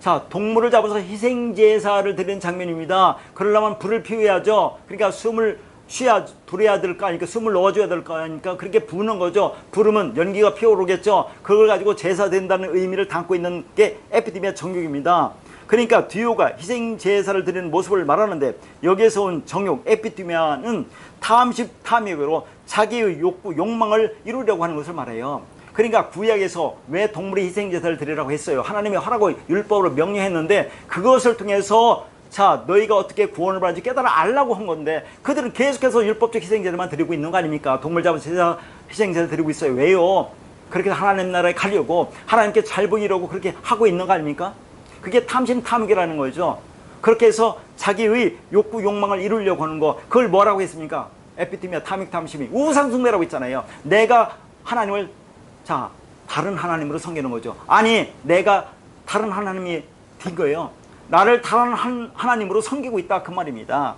자, 동물을 잡아서 희생제사를 드리는 장면입니다. 그러려면 불을 피워야죠. 그러니까 숨을 불어야 될 거 아니까, 숨을 넣어줘야 될 거 아니까 그렇게 부는 거죠. 부르면 연기가 피어오르겠죠. 그걸 가지고 제사 드린다는 의미를 담고 있는 게 에피티미아 정욕입니다. 그러니까 듀오가 희생제사를 드리는 모습을 말하는데, 여기에서 온 정욕, 에피티미아는 탐욕으로 자기의 욕구, 욕망을 이루려고 하는 것을 말해요. 그러니까 구약에서 왜 동물의 희생제사를 드리라고 했어요? 하나님이 하라고 율법으로 명령했는데, 그것을 통해서 자, 너희가 어떻게 구원을 받는지 깨달아 알라고 한 건데, 그들은 계속해서 율법적 희생제사만 드리고 있는 거 아닙니까? 동물 잡아서 희생제사 드리고 있어요. 왜요? 그렇게 하나님 나라에 가려고, 하나님께 잘 보이려고 그렇게 하고 있는 거 아닙니까? 그게 탐욕이라는 거죠. 그렇게 해서 자기의 욕구, 욕망을 이루려고 하는 거, 그걸 뭐라고 했습니까? 에피티미아, 탐심이 우상숭배라고 했잖아요. 내가 하나님을, 자, 다른 하나님으로 섬기는 거죠. 아니, 내가 다른 하나님이 된 거예요. 나를 다른 하나님으로 섬기고 있다, 그 말입니다.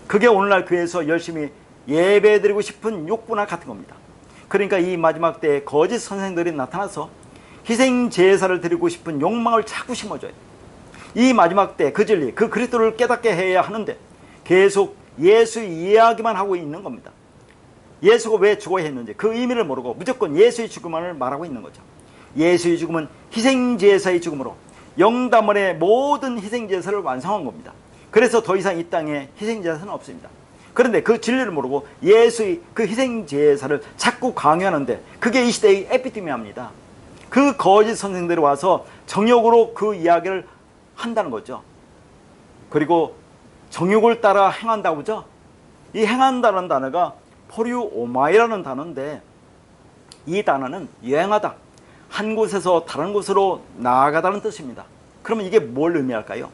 그게 오늘날 교회에서 열심히 예배드리고 싶은 욕구나 같은 겁니다. 그러니까 이 마지막 때에 거짓 선생들이 나타나서 희생 제사를 드리고 싶은 욕망을 자꾸 심어줘요. 이 마지막 때 그 진리, 그 그리스도를 깨닫게 해야 하는데 계속 예수 이야기만 하고 있는 겁니다. 예수가 왜 죽어야 했는지 그 의미를 모르고 무조건 예수의 죽음만을 말하고 있는 거죠. 예수의 죽음은 희생 제사의 죽음으로 영다문의 모든 희생 제사를 완성한 겁니다. 그래서 더 이상 이 땅에 희생 제사는 없습니다. 그런데 그 진리를 모르고 예수의 그 희생 제사를 자꾸 강요하는데, 그게 이 시대의 에피티미아입니다. 그 거짓 선생들이 와서 정욕으로 그 이야기를 한다는 거죠. 그리고 정욕을 따라 행한다고 하죠. 이 행한다는 단어가 포리오마이라는 단어인데, 이 단어는 여행하다, 한 곳에서 다른 곳으로 나아가다는 뜻입니다. 그러면 이게 뭘 의미할까요?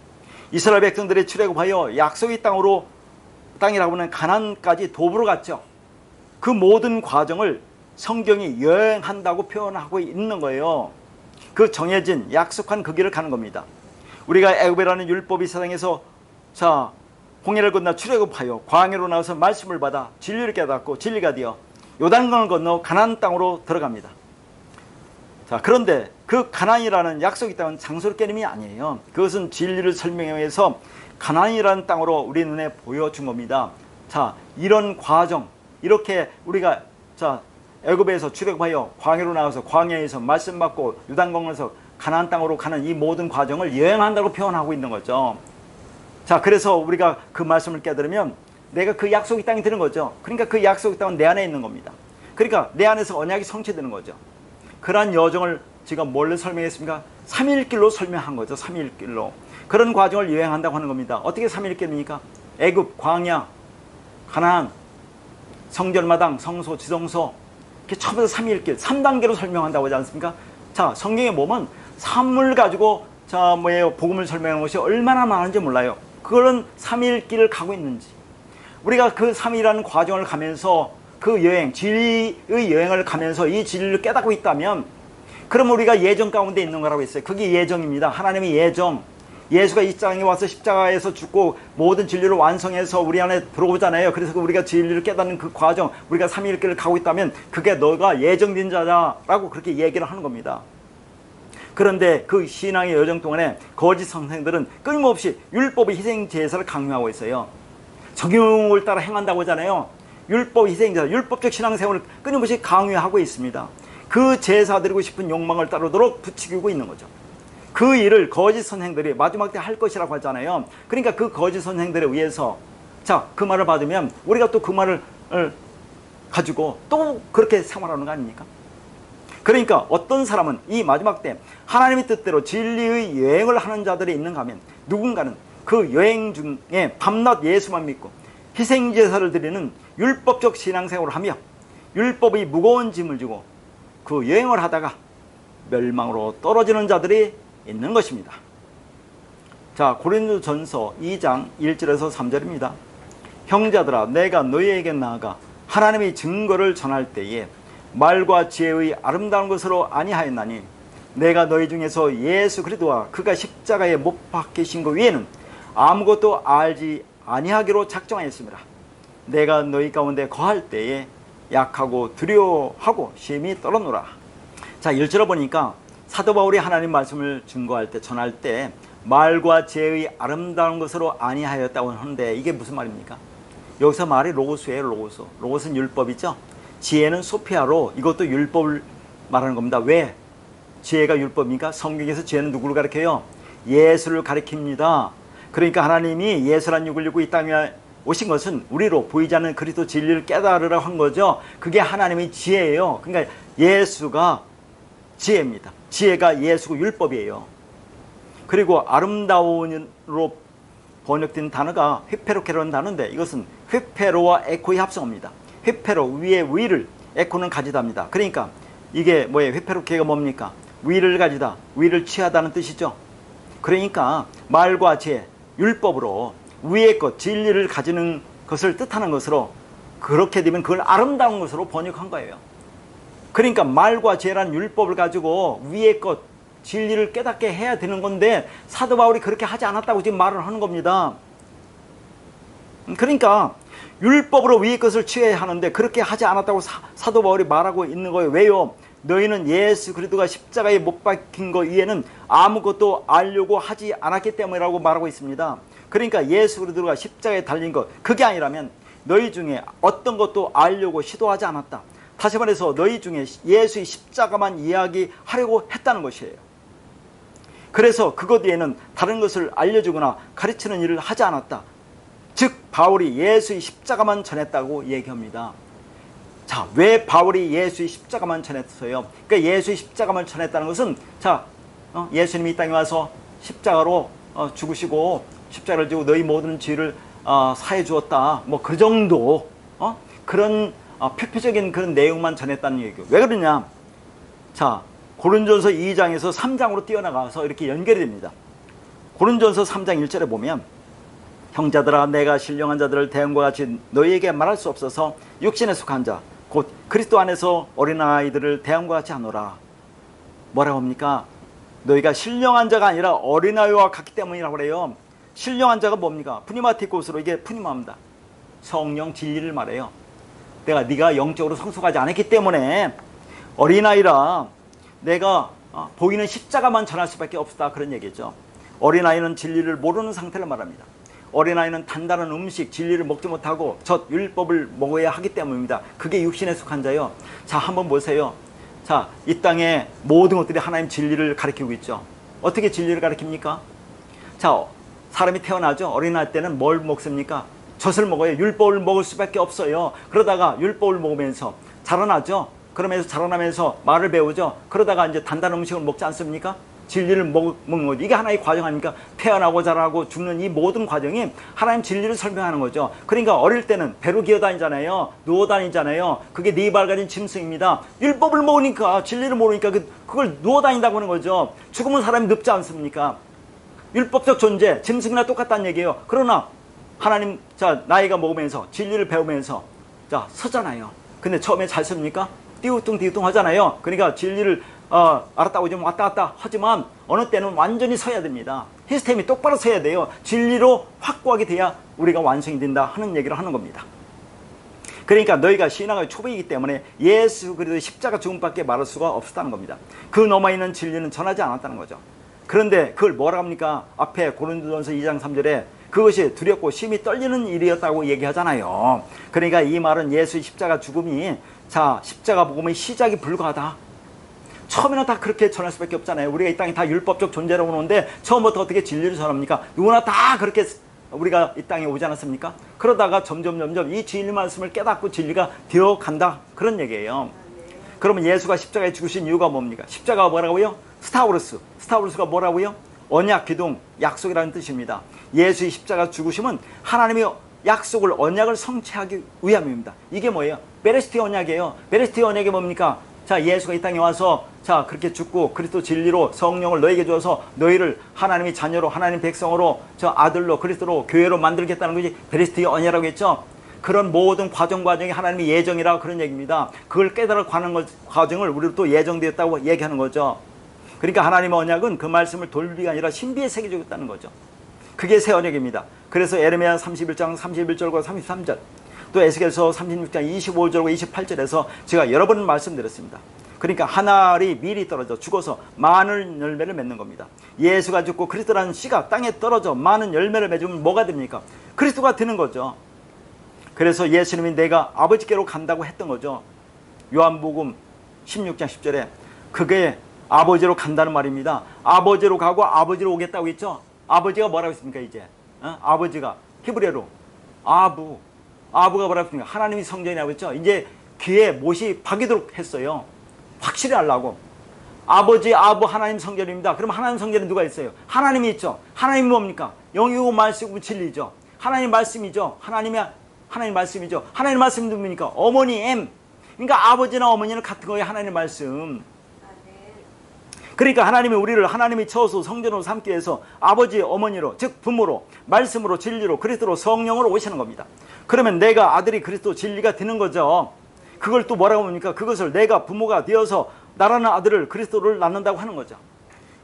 이스라엘 백성들이 출애굽하여 약속의 땅이라고 하는 가나안까지 도보로 갔죠. 그 모든 과정을 성경이 여행한다고 표현하고 있는 거예요. 그 정해진 약속한 그 길을 가는 겁니다. 우리가 애굽이라는 율법이 세상에서, 자, 홍해를 건너 출애굽하여 광야로 나와서 말씀을 받아 진리를 깨닫고 진리가 되어 요단강을 건너 가나안 땅으로 들어갑니다. 자, 그런데 그 가나안이라는 약속이 땅은 장소를 깨림이 아니에요. 그것은 진리를 설명해서 가나안이라는 땅으로 우리 눈에 보여준 겁니다. 자, 이런 과정, 이렇게 우리가, 자, 애굽에서 출애굽하여 광야로 나와서 광야에서 말씀 받고 요단강에서 가나안 땅으로 가는 이 모든 과정을 여행한다고 표현하고 있는 거죠. 자, 그래서 우리가 그 말씀을 깨달으면 내가 그 약속의 땅이 되는 거죠. 그러니까 그 약속의 땅은 내 안에 있는 겁니다. 그러니까 내 안에서 언약이 성취되는 거죠. 그러한 여정을 지금 뭘로 설명했습니까? 삼위일길로 설명한 거죠. 삼위일길로. 그런 과정을 여행한다고 하는 겁니다. 어떻게 삼위일길입니까? 애굽, 광야, 가나안, 성전마당, 성소, 지성소, 이렇게 처음부터 삼위일길 3단계로 설명한다고 하지 않습니까? 자, 성경에 보면 삶을 가지고 복음을 설명하는 것이 얼마나 많은지 몰라요. 그런 삼위일길을 가고 있는지, 우리가 그 삼위라는 과정을 가면서 그 여행, 진리의 여행을 가면서 이 진리를 깨닫고 있다면, 그럼 우리가 예정 가운데 있는 거라고 했어요. 그게 예정입니다. 하나님의 예정. 예수가 이 땅에 와서 십자가에서 죽고 모든 진리를 완성해서 우리 안에 들어오잖아요. 그래서 우리가 진리를 깨닫는 그 과정, 우리가 삼위일길을 가고 있다면 그게 너가 예정된 자다라고 그렇게 얘기를 하는 겁니다. 그런데 그 신앙의 여정 동안에 거짓 선생들은 끊임없이 율법의 희생 제사를 강요하고 있어요. 정율을 따라 행한다고 하잖아요. 율법 희생 제사, 율법적 신앙생활을 끊임없이 강요하고 있습니다. 그 제사 드리고 싶은 욕망을 따르도록 부추기고 있는 거죠. 그 일을 거짓 선생들이 마지막 때 할 것이라고 하잖아요. 그러니까 그 거짓 선생들에 의해서, 자, 그 말을 받으면 우리가 또 그 말을 가지고 또 그렇게 생활하는 거 아닙니까? 그러니까 어떤 사람은 이 마지막 때 하나님의 뜻대로 진리의 여행을 하는 자들이 있는가 하면, 누군가는 그 여행 중에 밤낮 예수만 믿고 희생제사를 드리는 율법적 신앙생활을 하며 율법의 무거운 짐을 지고 그 여행을 하다가 멸망으로 떨어지는 자들이 있는 것입니다. 자, 고린도전서 2장 1절에서 3절입니다. 형제들아, 내가 너희에게 나아가 하나님의 증거를 전할 때에 말과 지혜의 아름다운 것으로 아니하였나니, 내가 너희 중에서 예수 그리스도와 그가 십자가에 못 박히신 것 외에는 아무것도 알지 아니하기로 작정하였습니다. 내가 너희 가운데 거할 때에 약하고 두려워하고 심히 떨어노라. 자, 1절을 보니까 사도 바울이 하나님 말씀을 증거할 때, 전할 때 말과 지혜의 아름다운 것으로 아니하였다고 하는데, 이게 무슨 말입니까? 여기서 말이 로고스예요. 로고스. 로고스는 율법이죠. 지혜는 소피아로, 이것도 율법을 말하는 겁니다. 왜 지혜가 율법입니까? 성경에서 지혜는 누구를 가리켜요? 예수를 가리킵니다. 그러니까 하나님이 예수란 육을 입고 이 땅에 오신 것은 우리로 보이지 않는 그리스도 진리를 깨달으라고 한 거죠. 그게 하나님의 지혜예요. 그러니까 예수가 지혜입니다. 지혜가 예수고 율법이에요. 그리고 아름다운으로 번역된 단어가 휘페로케라는 단어인데, 이것은 휘페로와 에코의 합성어입니다. 휘페로, 위에 위를, 에코는 가지다입니다. 그러니까 이게 뭐예요? 휘페로케가 뭡니까? 위를 가지다, 위를 취하다는 뜻이죠. 그러니까 말과 지혜, 율법으로 위의 것, 진리를 가지는 것을 뜻하는 것으로, 그렇게 되면 그걸 아름다운 것으로 번역한 거예요. 그러니까 말과 지혜라는 율법을 가지고 위의 것, 진리를 깨닫게 해야 되는 건데, 사도 바울이 그렇게 하지 않았다고 지금 말을 하는 겁니다. 그러니까 율법으로 위의 것을 취해야 하는데 그렇게 하지 않았다고 사도 바울이 말하고 있는 거예요. 왜요? 너희는 예수 그리스도가 십자가에 못 박힌 것 이외에는 아무것도 알려고 하지 않았기 때문이라고 말하고 있습니다. 그러니까 예수 그리스도가 십자가에 달린 것, 그게 아니라면 너희 중에 어떤 것도 알려고 시도하지 않았다. 다시 말해서 너희 중에 예수의 십자가만 이야기하려고 했다는 것이에요. 그래서 그것 외에는 다른 것을 알려주거나 가르치는 일을 하지 않았다. 즉 바울이 예수의 십자가만 전했다고 얘기합니다. 자, 왜 바울이 예수의 십자가만 전했어요? 그러니까 예수의 십자가만 전했다는 것은, 자, 예수님이 이 땅에 와서 십자가로 죽으시고 십자가를 지고 너희 모든 죄를 사해 주었다, 뭐 그 정도 그런 표피적인 그런 내용만 전했다는 얘기예요. 왜 그러냐? 자, 고린도전서 2장에서 3장으로 뛰어나가서 이렇게 연결이 됩니다. 고린도전서 3장 1절에 보면, 형제들아, 내가 신령한 자들을 대형과 같이 너희에게 말할 수 없어서 육신에 속한 자 곧 그리스도 안에서 어린아이들을 대형과 같이 하노라. 뭐라고 합니까? 너희가 신령한 자가 아니라 어린아이와 같기 때문이라고 그래요. 신령한 자가 뭡니까? 푸니마티코스로, 이게 푸니마입니다. 성령 진리를 말해요. 네가 영적으로 성숙하지 않았기 때문에 어린아이라 내가 보이는 십자가만 전할 수밖에 없다, 그런 얘기죠. 어린아이는 진리를 모르는 상태를 말합니다. 어린아이는 단단한 음식, 진리를 먹지 못하고 젖, 율법을 먹어야 하기 때문입니다. 그게 육신에 속한 자요. 자, 한번 보세요. 자, 이 땅에 모든 것들이 하나님 진리를 가르치고 있죠. 어떻게 진리를 가르칩니까? 자, 사람이 태어나죠. 어린아이 때는 뭘 먹습니까? 젖을 먹어요. 율법을 먹을 수밖에 없어요. 그러다가 율법을 먹으면서 자라나죠. 그러면서 자라나면서 말을 배우죠. 그러다가 이제 단단한 음식을 먹지 않습니까? 진리를 먹는 거죠. 이게 하나의 과정 아닙니까? 태어나고 자라고 죽는 이 모든 과정이 하나님 진리를 설명하는 거죠. 그러니까 어릴 때는 배로 기어다니잖아요. 누워다니잖아요. 그게 네 발 가진 짐승입니다. 율법을 모르니까, 진리를 모르니까 그걸 누워다닌다고 하는 거죠. 죽으면 사람이 늙지 않습니까? 율법적 존재, 짐승이나 똑같다는 얘기예요. 그러나 하나님, 자, 나이가 먹으면서 진리를 배우면서 자, 서잖아요. 근데 처음에 잘 섭니까? 띠우뚱 하잖아요. 그러니까 진리를 알았다고 좀 왔다 갔다 하지만 어느 때는 완전히 서야 됩니다. 시스템이 똑바로 서야 돼요. 진리로 확고하게 돼야 우리가 완성이 된다 하는 얘기를 하는 겁니다. 그러니까 너희가 신앙의 초보이기 때문에 예수 그리스도의 십자가 죽음밖에 말할 수가 없었다는 겁니다. 그 넘어있는 진리는 전하지 않았다는 거죠. 그런데 그걸 뭐라 합니까? 앞에 고린도전서 2장 3절에 그것이 두렵고 심히 떨리는 일이었다고 얘기하잖아요. 그러니까 이 말은 예수의 십자가 죽음이, 자, 십자가 복음의 시작이 불과하다. 처음에는 다 그렇게 전할 수밖에 없잖아요. 우리가 이 땅에 다 율법적 존재라고 오는데 처음부터 어떻게 진리를 전합니까? 누구나 다 그렇게 우리가 이 땅에 오지 않았습니까? 그러다가 점점 이 진리 말씀을 깨닫고 진리가 되어간다, 그런 얘기예요. 그러면 예수가 십자가에 죽으신 이유가 뭡니까? 십자가가 뭐라고요? 스타우루스가 뭐라고요? 언약, 기둥, 약속이라는 뜻입니다. 예수의 십자가 죽으심은 하나님의 약속을, 언약을 성취하기 위함입니다. 이게 뭐예요? 베레스티 언약이에요. 베레스티 언약이 뭡니까? 자, 예수가 이 땅에 와서 자, 그렇게 죽고 그리스도 진리로 성령을 너에게 주어서 너희를 하나님의 자녀로, 하나님 백성으로, 저 아들로, 그리스도로, 교회로 만들겠다는 것이 베레스티 언약이라고 했죠. 그런 모든 과정이 하나님의 예정이라, 그런 얘기입니다. 그걸 깨달아 가는 과정을 우리로 또 예정되었다고 얘기하는 거죠. 그러니까 하나님의 언약은 그 말씀을 돌리가 아니라 신비에 새겨주겠다는 거죠. 그게 새 언약입니다. 그래서 에레미야 31장 31절과 33절, 또 에스겔서 36장 25절과 28절에서 제가 여러 번 말씀드렸습니다. 그러니까 한 알이 미리 떨어져 죽어서 많은 열매를 맺는 겁니다. 예수가 죽고 그리스도라는 씨가 땅에 떨어져 많은 열매를 맺으면 뭐가 됩니까? 그리스도가 되는 거죠. 그래서 예수님이 내가 아버지께로 간다고 했던 거죠. 요한복음 16장 10절에 그게 아버지로 간다는 말입니다. 아버지로 가고 아버지로 오겠다고 했죠. 아버지가 뭐라고 했습니까? 이제 아버지가 히브리어로 아부가 뭐라고 했습니까? 하나님이 성전이라고 했죠. 이제 귀에 못이 박이도록 했어요. 확실히 하려고. 아버지, 아부, 하나님 성전입니다. 그럼 하나님 성전에 누가 있어요? 하나님이 있죠. 하나님이 뭡니까? 영이고 말씀이고 진리죠. 하나님 말씀이죠. 하나님 말씀이죠. 하나님 말씀이 누굽니까? 어머니 M. 그러니까 아버지나 어머니는 같은 거예요. 하나님 말씀. 그러니까 하나님이 우리를 하나님이 쳐서 성전으로 삼기 위해서 아버지, 어머니로, 즉 부모로, 말씀으로, 진리로, 그리스도로, 성령으로 오시는 겁니다. 그러면 내가 아들이 그리스도 진리가 되는 거죠. 그걸 또 뭐라고 합니까? 그것을 내가 부모가 되어서 나라는 아들을, 그리스도를 낳는다고 하는 거죠.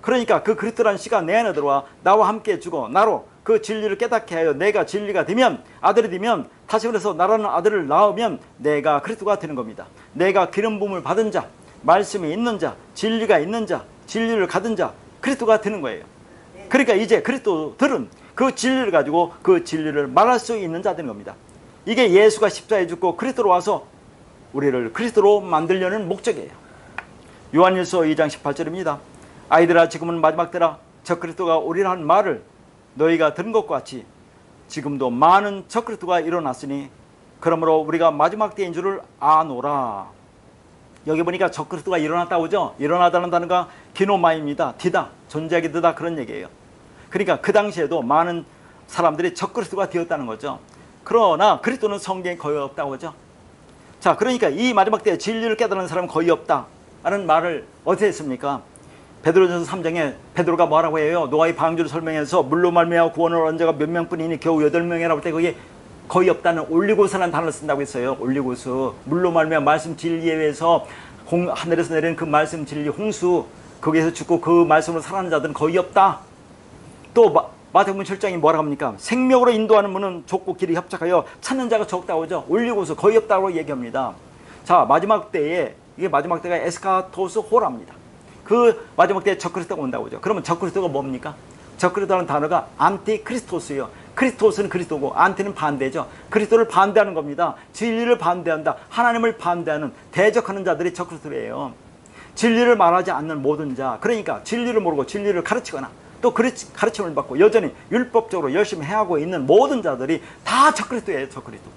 그러니까 그 그리스도라는 씨가 내 안에 들어와 나와 함께 죽어 나로 그 진리를 깨닫게 하여 내가 진리가 되면, 아들이 되면, 다시 그래서 나라는 아들을 낳으면 내가 그리스도가 되는 겁니다. 내가 기름 부음을 받은 자, 말씀이 있는 자, 진리가 있는 자, 진리를 가진 자, 그리스도가 되는 거예요. 그러니까 이제 그리스도들은 그 진리를 가지고 그 진리를 말할 수 있는 자 되는 겁니다. 이게 예수가 십자가에 죽고 그리스도로 와서 우리를 그리스도로 만들려는 목적이에요. 요한일서 2장 18절입니다. 아이들아, 지금은 마지막 때라. 저 그리스도가 오리라 한 말을 너희가 들은 것과 같이 지금도 많은 저 그리스도가 일어났으니 그러므로 우리가 마지막 때인 줄을 아노라. 여기 보니까 저 그리스도가 일어났다고 하죠. 일어나다는 단어가 기노마입니다. 디다, 존재하게 되다, 그런 얘기예요. 그러니까 그 당시에도 많은 사람들이 저 그리스도가 되었다는 거죠. 그러나 그리스도는 성경에 거의 없다고 하죠. 자, 그러니까 이 마지막 때에 진리를 깨달은 사람은 거의 없다라는 말을 어떻게 했습니까? 베드로전서 3장에 베드로가 뭐라고 해요? 노아의 방주를 설명해서 물로 말미암아 구원을 얻은 자가 몇 명뿐이니 겨우 8명이라고 할 때 그게 거의 없다는 올리고스라는 단어를 쓴다고 했어요. 올리고스. 물로 말미암아 말씀 진리에 의해서 하늘에서 내리는 그 말씀 진리 홍수, 거기에서 죽고 그 말씀으로 살아난 자들은 거의 없다. 또 마태복음 7장이 뭐라고 합니까? 생명으로 인도하는 문은 좁고 길이 협착하여 찾는 자가 적다고 하죠. 올리고스, 거의 없다고 얘기합니다. 자, 마지막 때에, 이게 마지막 때가 에스카토스 호라입니다. 그 마지막 때에 적그리스도가 온다고 하죠. 그러면 적그리스도가 뭡니까? 적그리스도라는 단어가 안티크리스토스예요. 크리스토스는 그리스도고 안티는 반대죠. 그리스도를 반대하는 겁니다. 진리를 반대한다, 하나님을 반대하는, 대적하는 자들이 적그리스도예요. 진리를 말하지 않는 모든 자, 그러니까 진리를 모르고 진리를 가르치거나 또 가르침을 받고 여전히 율법적으로 열심히 해하고 있는 모든 자들이 다 적그리스도예요. 적그리스도.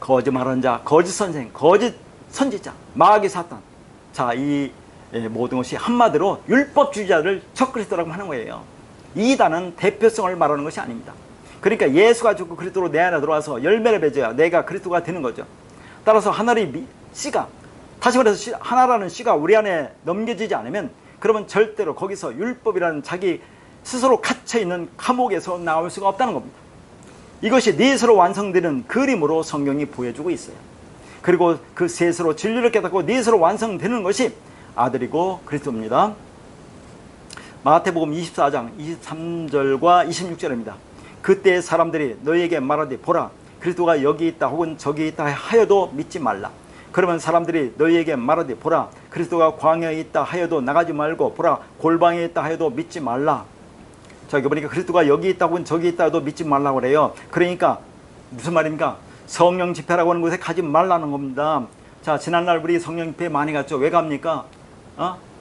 거짓말하는 자, 거짓 선생, 거짓 선지자, 마귀 사탄. 자, 이 모든 것이 한마디로 율법주의자를 적그리스도라고 하는 거예요. 이단은 대표성을 말하는 것이 아닙니다. 그러니까 예수가 죽고 그리스도로 내 안에 들어와서 열매를 맺어야 내가 그리스도가 되는 거죠. 따라서 하나의 씨가, 다시 말해서 하나라는 씨가 우리 안에 넘겨지지 않으면 그러면 절대로 거기서 율법이라는 자기 스스로 갇혀있는 감옥에서 나올 수가 없다는 겁니다. 이것이 넷으로 완성되는 그림으로 성경이 보여주고 있어요. 그리고 그 셋으로 진리를 깨닫고 넷으로 완성되는 것이 아들이고 그리스도입니다. 마태복음 24장 23절과 26절입니다. 그때 사람들이 너희에게 말하되 보라 그리스도가 여기 있다 혹은 저기 있다 하여도 믿지 말라. 그러면 사람들이 너희에게 말하되 보라 그리스도가 광야에 있다 하여도 나가지 말고 보라 골방에 있다 하여도 믿지 말라. 자, 여기 보니까 그리스도가 여기 있다 혹은 저기 있다 해도 믿지 말라고 그래요. 그러니까 무슨 말입니까? 성령 집회라고 하는 곳에 가지 말라는 겁니다. 자, 지난날 우리 성령 집회 많이 갔죠. 왜 갑니까?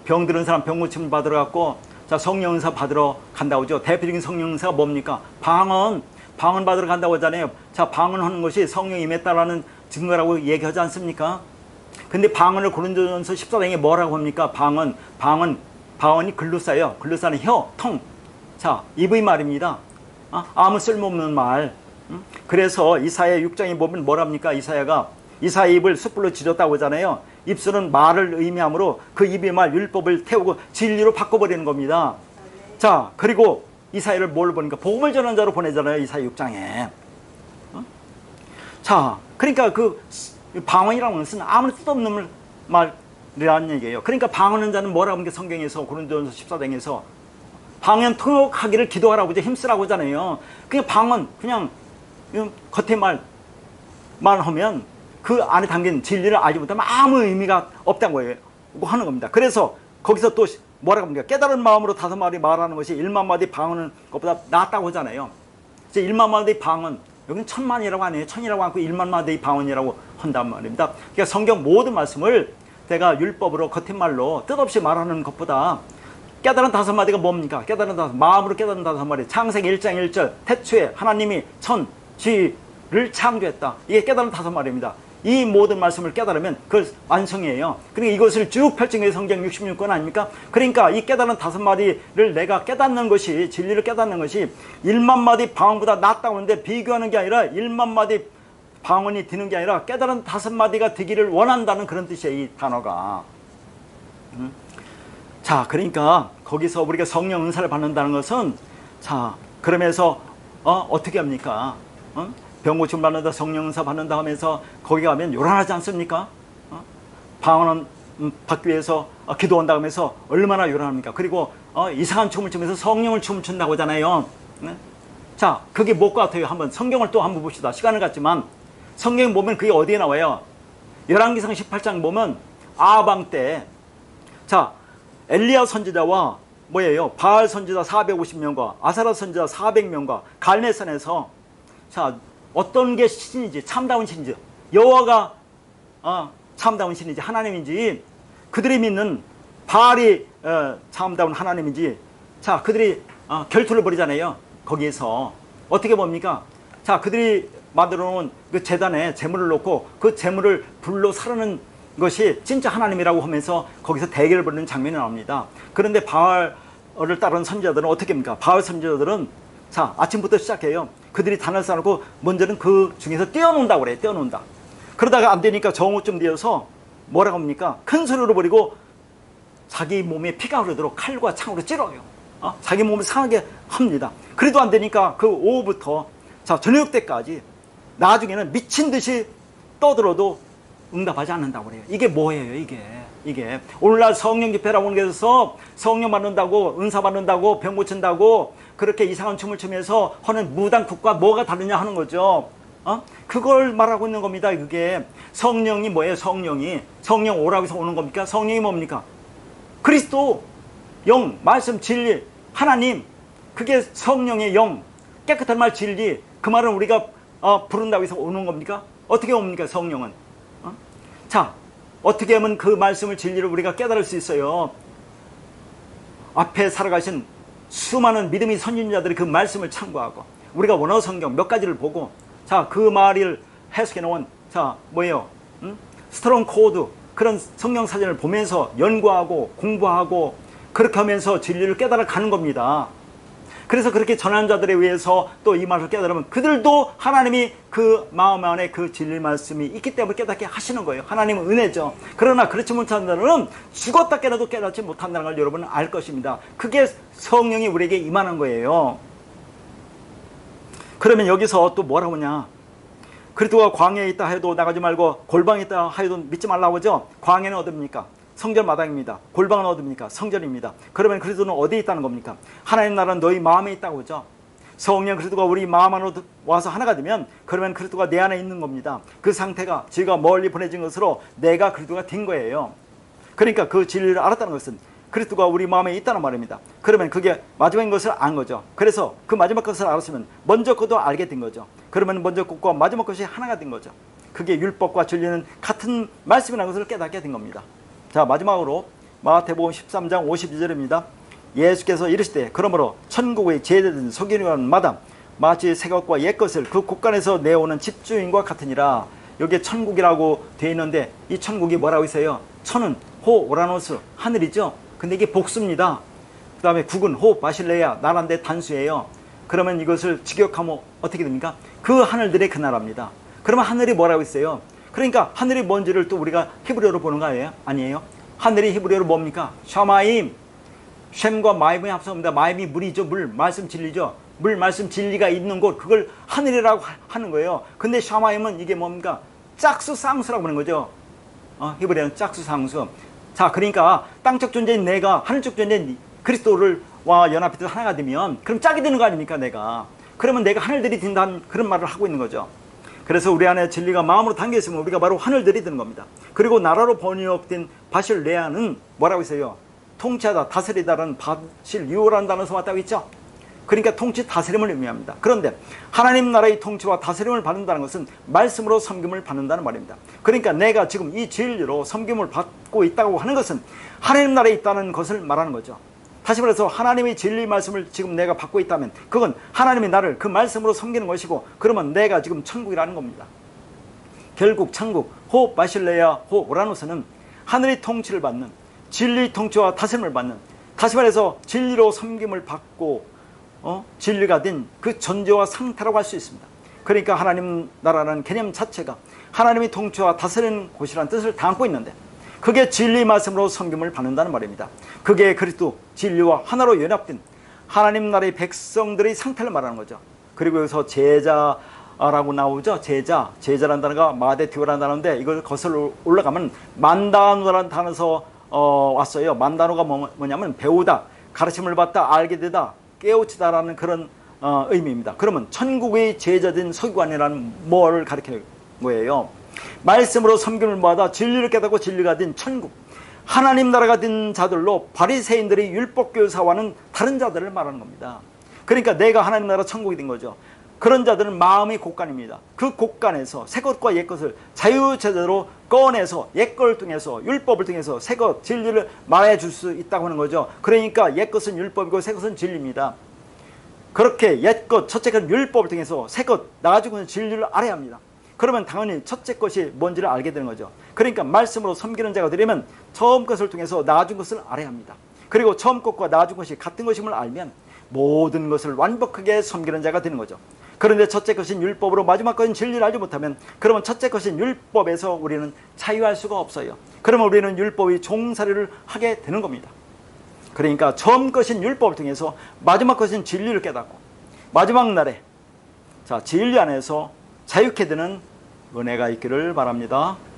병 들은 사람 병 고침을 받으러 갔고, 자, 성령 은사 받으러 간다고 하죠. 대표적인 성령 은사가 뭡니까? 방언 받으러 간다고 하잖아요. 자, 방언하는 것이 성령이 임했다라는 증거라고 얘기하지 않습니까? 근데 방언을 고린도전서 14장에 뭐라고 합니까? 방언이 글루사예요. 글루사는 혀, 통. 자, 입의 말입니다. 아무 쓸모없는 말. 그래서 이사야 6장에 보면 뭐랍니까? 이사야 입을 숯불로 지졌다고 하잖아요. 입술은 말을 의미하므로 그 입의 말 율법을 태우고 진리로 바꿔버리는 겁니다. 자, 그리고 이사야를 뭘 보니까 복음을 전하는 자로 보내잖아요. 이사야 6장에. 자, 그러니까 그 방언이라는 것은 아무리 뜻없는 말이라는 얘기예요. 그러니까 방언하는 자는 뭐라고 하는 게 성경에서 고린도전서 14장에서 방언 통역하기를 기도하라고 힘쓰라고 하잖아요. 그냥 방언 그냥 겉에 말만 하면 그 안에 담긴 진리를 알지 못하면 아무 의미가 없다는 거예요. 하는 겁니다. 그래서 거기서 또 뭐라고 합니까? 깨달은 마음으로 5마디 말하는 것이 1만 마디 방언은 것보다 낫다고 하잖아요. 이제 1만 마디 방언, 여기는 1000만이라고 안 해요. 1000이라고 하고 1만 마디 방언이라고 한단 말입니다. 그러니까 성경 모든 말씀을 내가 율법으로 겉에 말로 뜻없이 말하는 것보다 깨달은 5마디가 뭡니까? 마음으로 깨달은 5마디. 창세기 1장 1절. 태초에 하나님이 천, 지를 창조했다. 이게 깨달은 5마디입니다. 이 모든 말씀을 깨달으면 그걸 완성이에요. 그러니까 이것을 쭉 펼친 성경 66권 아닙니까? 그러니까 이 깨달은 5마디를 내가 깨닫는 것이, 진리를 깨닫는 것이 1만 마디 방언보다 낫다고 하는데 비교하는 게 아니라 1만 마디 방언이 드는 게 아니라 깨달은 5마디가 되기를 원한다는 그런 뜻이에요. 이 단어가. 자, 그러니까 거기서 우리가 성령 은사를 받는다는 것은, 자, 그러면서 어떻게 합니까? 병 고침 받는다, 성령 은사 받는다 하면서 거기 가면 요란하지 않습니까? 방언은 받기 위해서 기도한다 하면서 얼마나 요란합니까? 그리고 이상한 춤을 추면서 성령을 춤을 춘다고 하잖아요. 네? 자, 그게 뭐가 같아요? 한번 성경을 또 한번 봅시다. 시간을 갖지만 성경 보면 그게 어디에 나와요? 열왕기상 18장 보면 아방 때, 자, 엘리야 선지자와 뭐예요? 바알 선지자 450명과 아사라 선지자 400명과 갈멜산에서, 자, 어떤 게 신인지, 참다운 신인지, 여호와가 참다운 신인지 하나님인지, 그들이 믿는 바알이 참다운 하나님인지, 자, 그들이 결투를 벌이잖아요. 거기에서 어떻게 봅니까? 자, 그들이 만들어 놓은 그 제단에 재물을 놓고 그 재물을 불로 사르는 것이 진짜 하나님이라고 하면서 거기서 대결을 벌이는 장면이 나옵니다. 그런데 바알을 따르는 선지자들은 어떻게 합니까? 바알 선지자들은, 자, 아침부터 시작해요. 그들이 단을 쌓아놓고 먼저는 그 중에서 뛰어논다고 그래요. 뛰어논다. 그러다가 안 되니까 정오쯤 되어서 뭐라고 합니까? 큰 소리로 버리고 자기 몸에 피가 흐르도록 칼과 창으로 찌러요. 자기 몸을 상하게 합니다. 그래도 안 되니까 그 오후부터, 자, 저녁 때까지 나중에는 미친 듯이 떠들어도 응답하지 않는다고 그래요. 이게 뭐예요? 이게 오늘날 성령 집회라고 하는 데서 성령 받는다고, 은사 받는다고, 병 고친다고 그렇게 이상한 춤을 추면서 하는 무당국과 뭐가 다르냐 하는 거죠. 그걸 말하고 있는 겁니다. 그게 성령이 뭐예요? 성령 오라고 해서 오는 겁니까? 성령이 뭡니까? 그리스도, 영, 말씀, 진리, 하나님, 그게 성령의 영, 깨끗한 말, 진리. 그 말은 우리가 부른다고 해서 오는 겁니까? 어떻게 옵니까? 성령은. 자, 어떻게 하면 그 말씀을, 진리를 우리가 깨달을 수 있어요? 앞에 살아가신 수많은 믿음의 선진자들이 그 말씀을 참고하고 우리가 원어 성경 몇 가지를 보고, 자, 그 말을 해석해 놓은 자, 뭐예요? 스트롱 코드, 그런 성경 사전을 보면서 연구하고 공부하고 그렇게 하면서 진리를 깨달아 가는 겁니다. 그래서 그렇게 전하는 자들에 의해서 또 이 말을 깨달으면 그들도 하나님이 그 마음 안에 그 진리 말씀이 있기 때문에 깨닫게 하시는 거예요. 하나님은 은혜죠. 그러나 그렇지 못한 자들은 죽었다 깨어나도 깨닫지 못한다는 걸 여러분은 알 것입니다. 그게 성령이 우리에게 임하는 거예요. 그러면 여기서 또 뭐라고 하냐? 그리스도가 광야에 있다 해도 나가지 말고 골방에 있다 해도 믿지 말라고 하죠. 광야는 어디입니까? 성전 마당입니다. 골방은 어디입니까? 성전입니다. 그러면 그리스도는 어디에 있다는 겁니까? 하나님 나라는 너희 마음에 있다고 하죠. 성령 그리스도가 우리 마음 안으로 와서 하나가 되면 그러면 그리스도가 내 안에 있는 겁니다. 그 상태가 지가 멀리 보내진 것으로 내가 그리스도가 된 거예요. 그러니까 그 진리를 알았다는 것은 그리스도가 우리 마음에 있다는 말입니다. 그러면 그게 마지막인 것을 안 거죠. 그래서 그 마지막 것을 알았으면 먼저 것도 알게 된 거죠. 그러면 먼저 것과 마지막 것이 하나가 된 거죠. 그게 율법과 진리는 같은 말씀이라는 것을 깨닫게 된 겁니다. 자, 마지막으로 마태복음 13장 52절입니다. 예수께서 이르시되 그러므로 천국의 제대된 서기관마다 마치 새 것과 옛 것을 그 곳간에서 내오는 집주인과 같으니라. 여기에 천국이라고 되어 있는데 이 천국이 뭐라고 있어요? 천은 호 오라노스 하늘이죠. 근데 이게 복수입니다. 그 다음에 국은 호 바실레야 나라인데 단수예요. 그러면 이것을 직역하면 어떻게 됩니까? 그 하늘들의 그 나라입니다. 그러면 하늘이 뭐라고 있어요? 그러니까 하늘이 뭔지를 또 우리가 히브리어로 보는 거예요? 아니에요? 하늘이 히브리어로 뭡니까? 샤마임. 쉔과 마임이 합성합니다. 마임이 물이죠. 물, 말씀 진리죠. 물, 말씀 진리가 있는 곳, 그걸 하늘이라고 하는 거예요. 근데 샤마임은 이게 뭡니까? 짝수 쌍수라고 하는 거죠. 히브리어는 짝수 쌍수. 자, 그러니까 땅적 존재인 내가 하늘적 존재인 그리스도를 와 연합해서 하나가 되면 그럼 짝이 되는 거 아닙니까? 내가. 그러면 내가 하늘들이 된다는 그런 말을 하고 있는 거죠. 그래서 우리 안에 진리가 마음으로 담겨있으면 우리가 바로 하늘들이 되는 겁니다. 그리고 나라로 번역된 바실레아는 뭐라고 있어요? 통치하다, 다스리다라는 바실리오라는 단어에서 왔다고 했죠. 그러니까 통치, 다스림을 의미합니다. 그런데 하나님 나라의 통치와 다스림을 받는다는 것은 말씀으로 섬김을 받는다는 말입니다. 그러니까 내가 지금 이 진리로 섬김을 받고 있다고 하는 것은 하나님 나라에 있다는 것을 말하는 거죠. 다시 말해서 하나님의 진리 말씀을 지금 내가 받고 있다면 그건 하나님이 나를 그 말씀으로 섬기는 것이고 그러면 내가 지금 천국이라는 겁니다. 결국 천국, 호 바실레야 호 오라노스는 하늘의 통치를 받는, 진리 통치와 다스림을 받는, 다시 말해서 진리로 섬김을 받고 진리가 된 그 존재와 상태라고 할 수 있습니다. 그러니까 하나님 나라라는 개념 자체가 하나님의 통치와 다스리는 곳이라는 뜻을 담고 있는데 그게 진리 말씀으로 섬김을 받는다는 말입니다. 그게 그리스도 진리와 하나로 연합된 하나님 나라의 백성들의 상태를 말하는 거죠. 그리고 여기서 제자라고 나오죠. 제자라는 단어가 마데티오라는 단어인데 이걸 거슬러 올라가면 만다노라는 단어에서 왔어요. 만다노가 뭐냐면 배우다, 가르침을 받다, 알게 되다, 깨우치다라는 그런 의미입니다. 그러면 천국의 제자된 서기관이라는 뭐를 가리키는 거예요? 말씀으로 섬김을 받아 진리를 깨닫고 진리가 된 천국, 하나님 나라가 된 자들로 바리새인들의 율법교사와는 다른 자들을 말하는 겁니다. 그러니까 내가 하나님 나라 천국이 된 거죠. 그런 자들은 마음의 곳간입니다. 그 곳간에서 새 것과 옛 것을 자유제대로 꺼내서 옛 걸 통해서 율법을 통해서 새 것, 진리를 말해 줄 수 있다고 하는 거죠. 그러니까 옛 것은 율법이고 새 것은 진리입니다. 그렇게 옛 것, 첫째 것 율법을 통해서 새 것, 나중에는 진리를 알아야 합니다. 그러면 당연히 첫째 것이 뭔지를 알게 되는 거죠. 그러니까 말씀으로 섬기는 자가 되려면 처음 것을 통해서 나중 것을 알아야 합니다. 그리고 처음 것과 나중 것이 같은 것임을 알면 모든 것을 완벽하게 섬기는 자가 되는 거죠. 그런데 첫째 것인 율법으로 마지막 것인 진리를 알지 못하면 그러면 첫째 것인 율법에서 우리는 자유할 수가 없어요. 그러면 우리는 율법의 종살이를 하게 되는 겁니다. 그러니까 처음 것인 율법을 통해서 마지막 것인 진리를 깨닫고 마지막 날에 진리 안에서 자유케 되는 은혜가 있기를 바랍니다.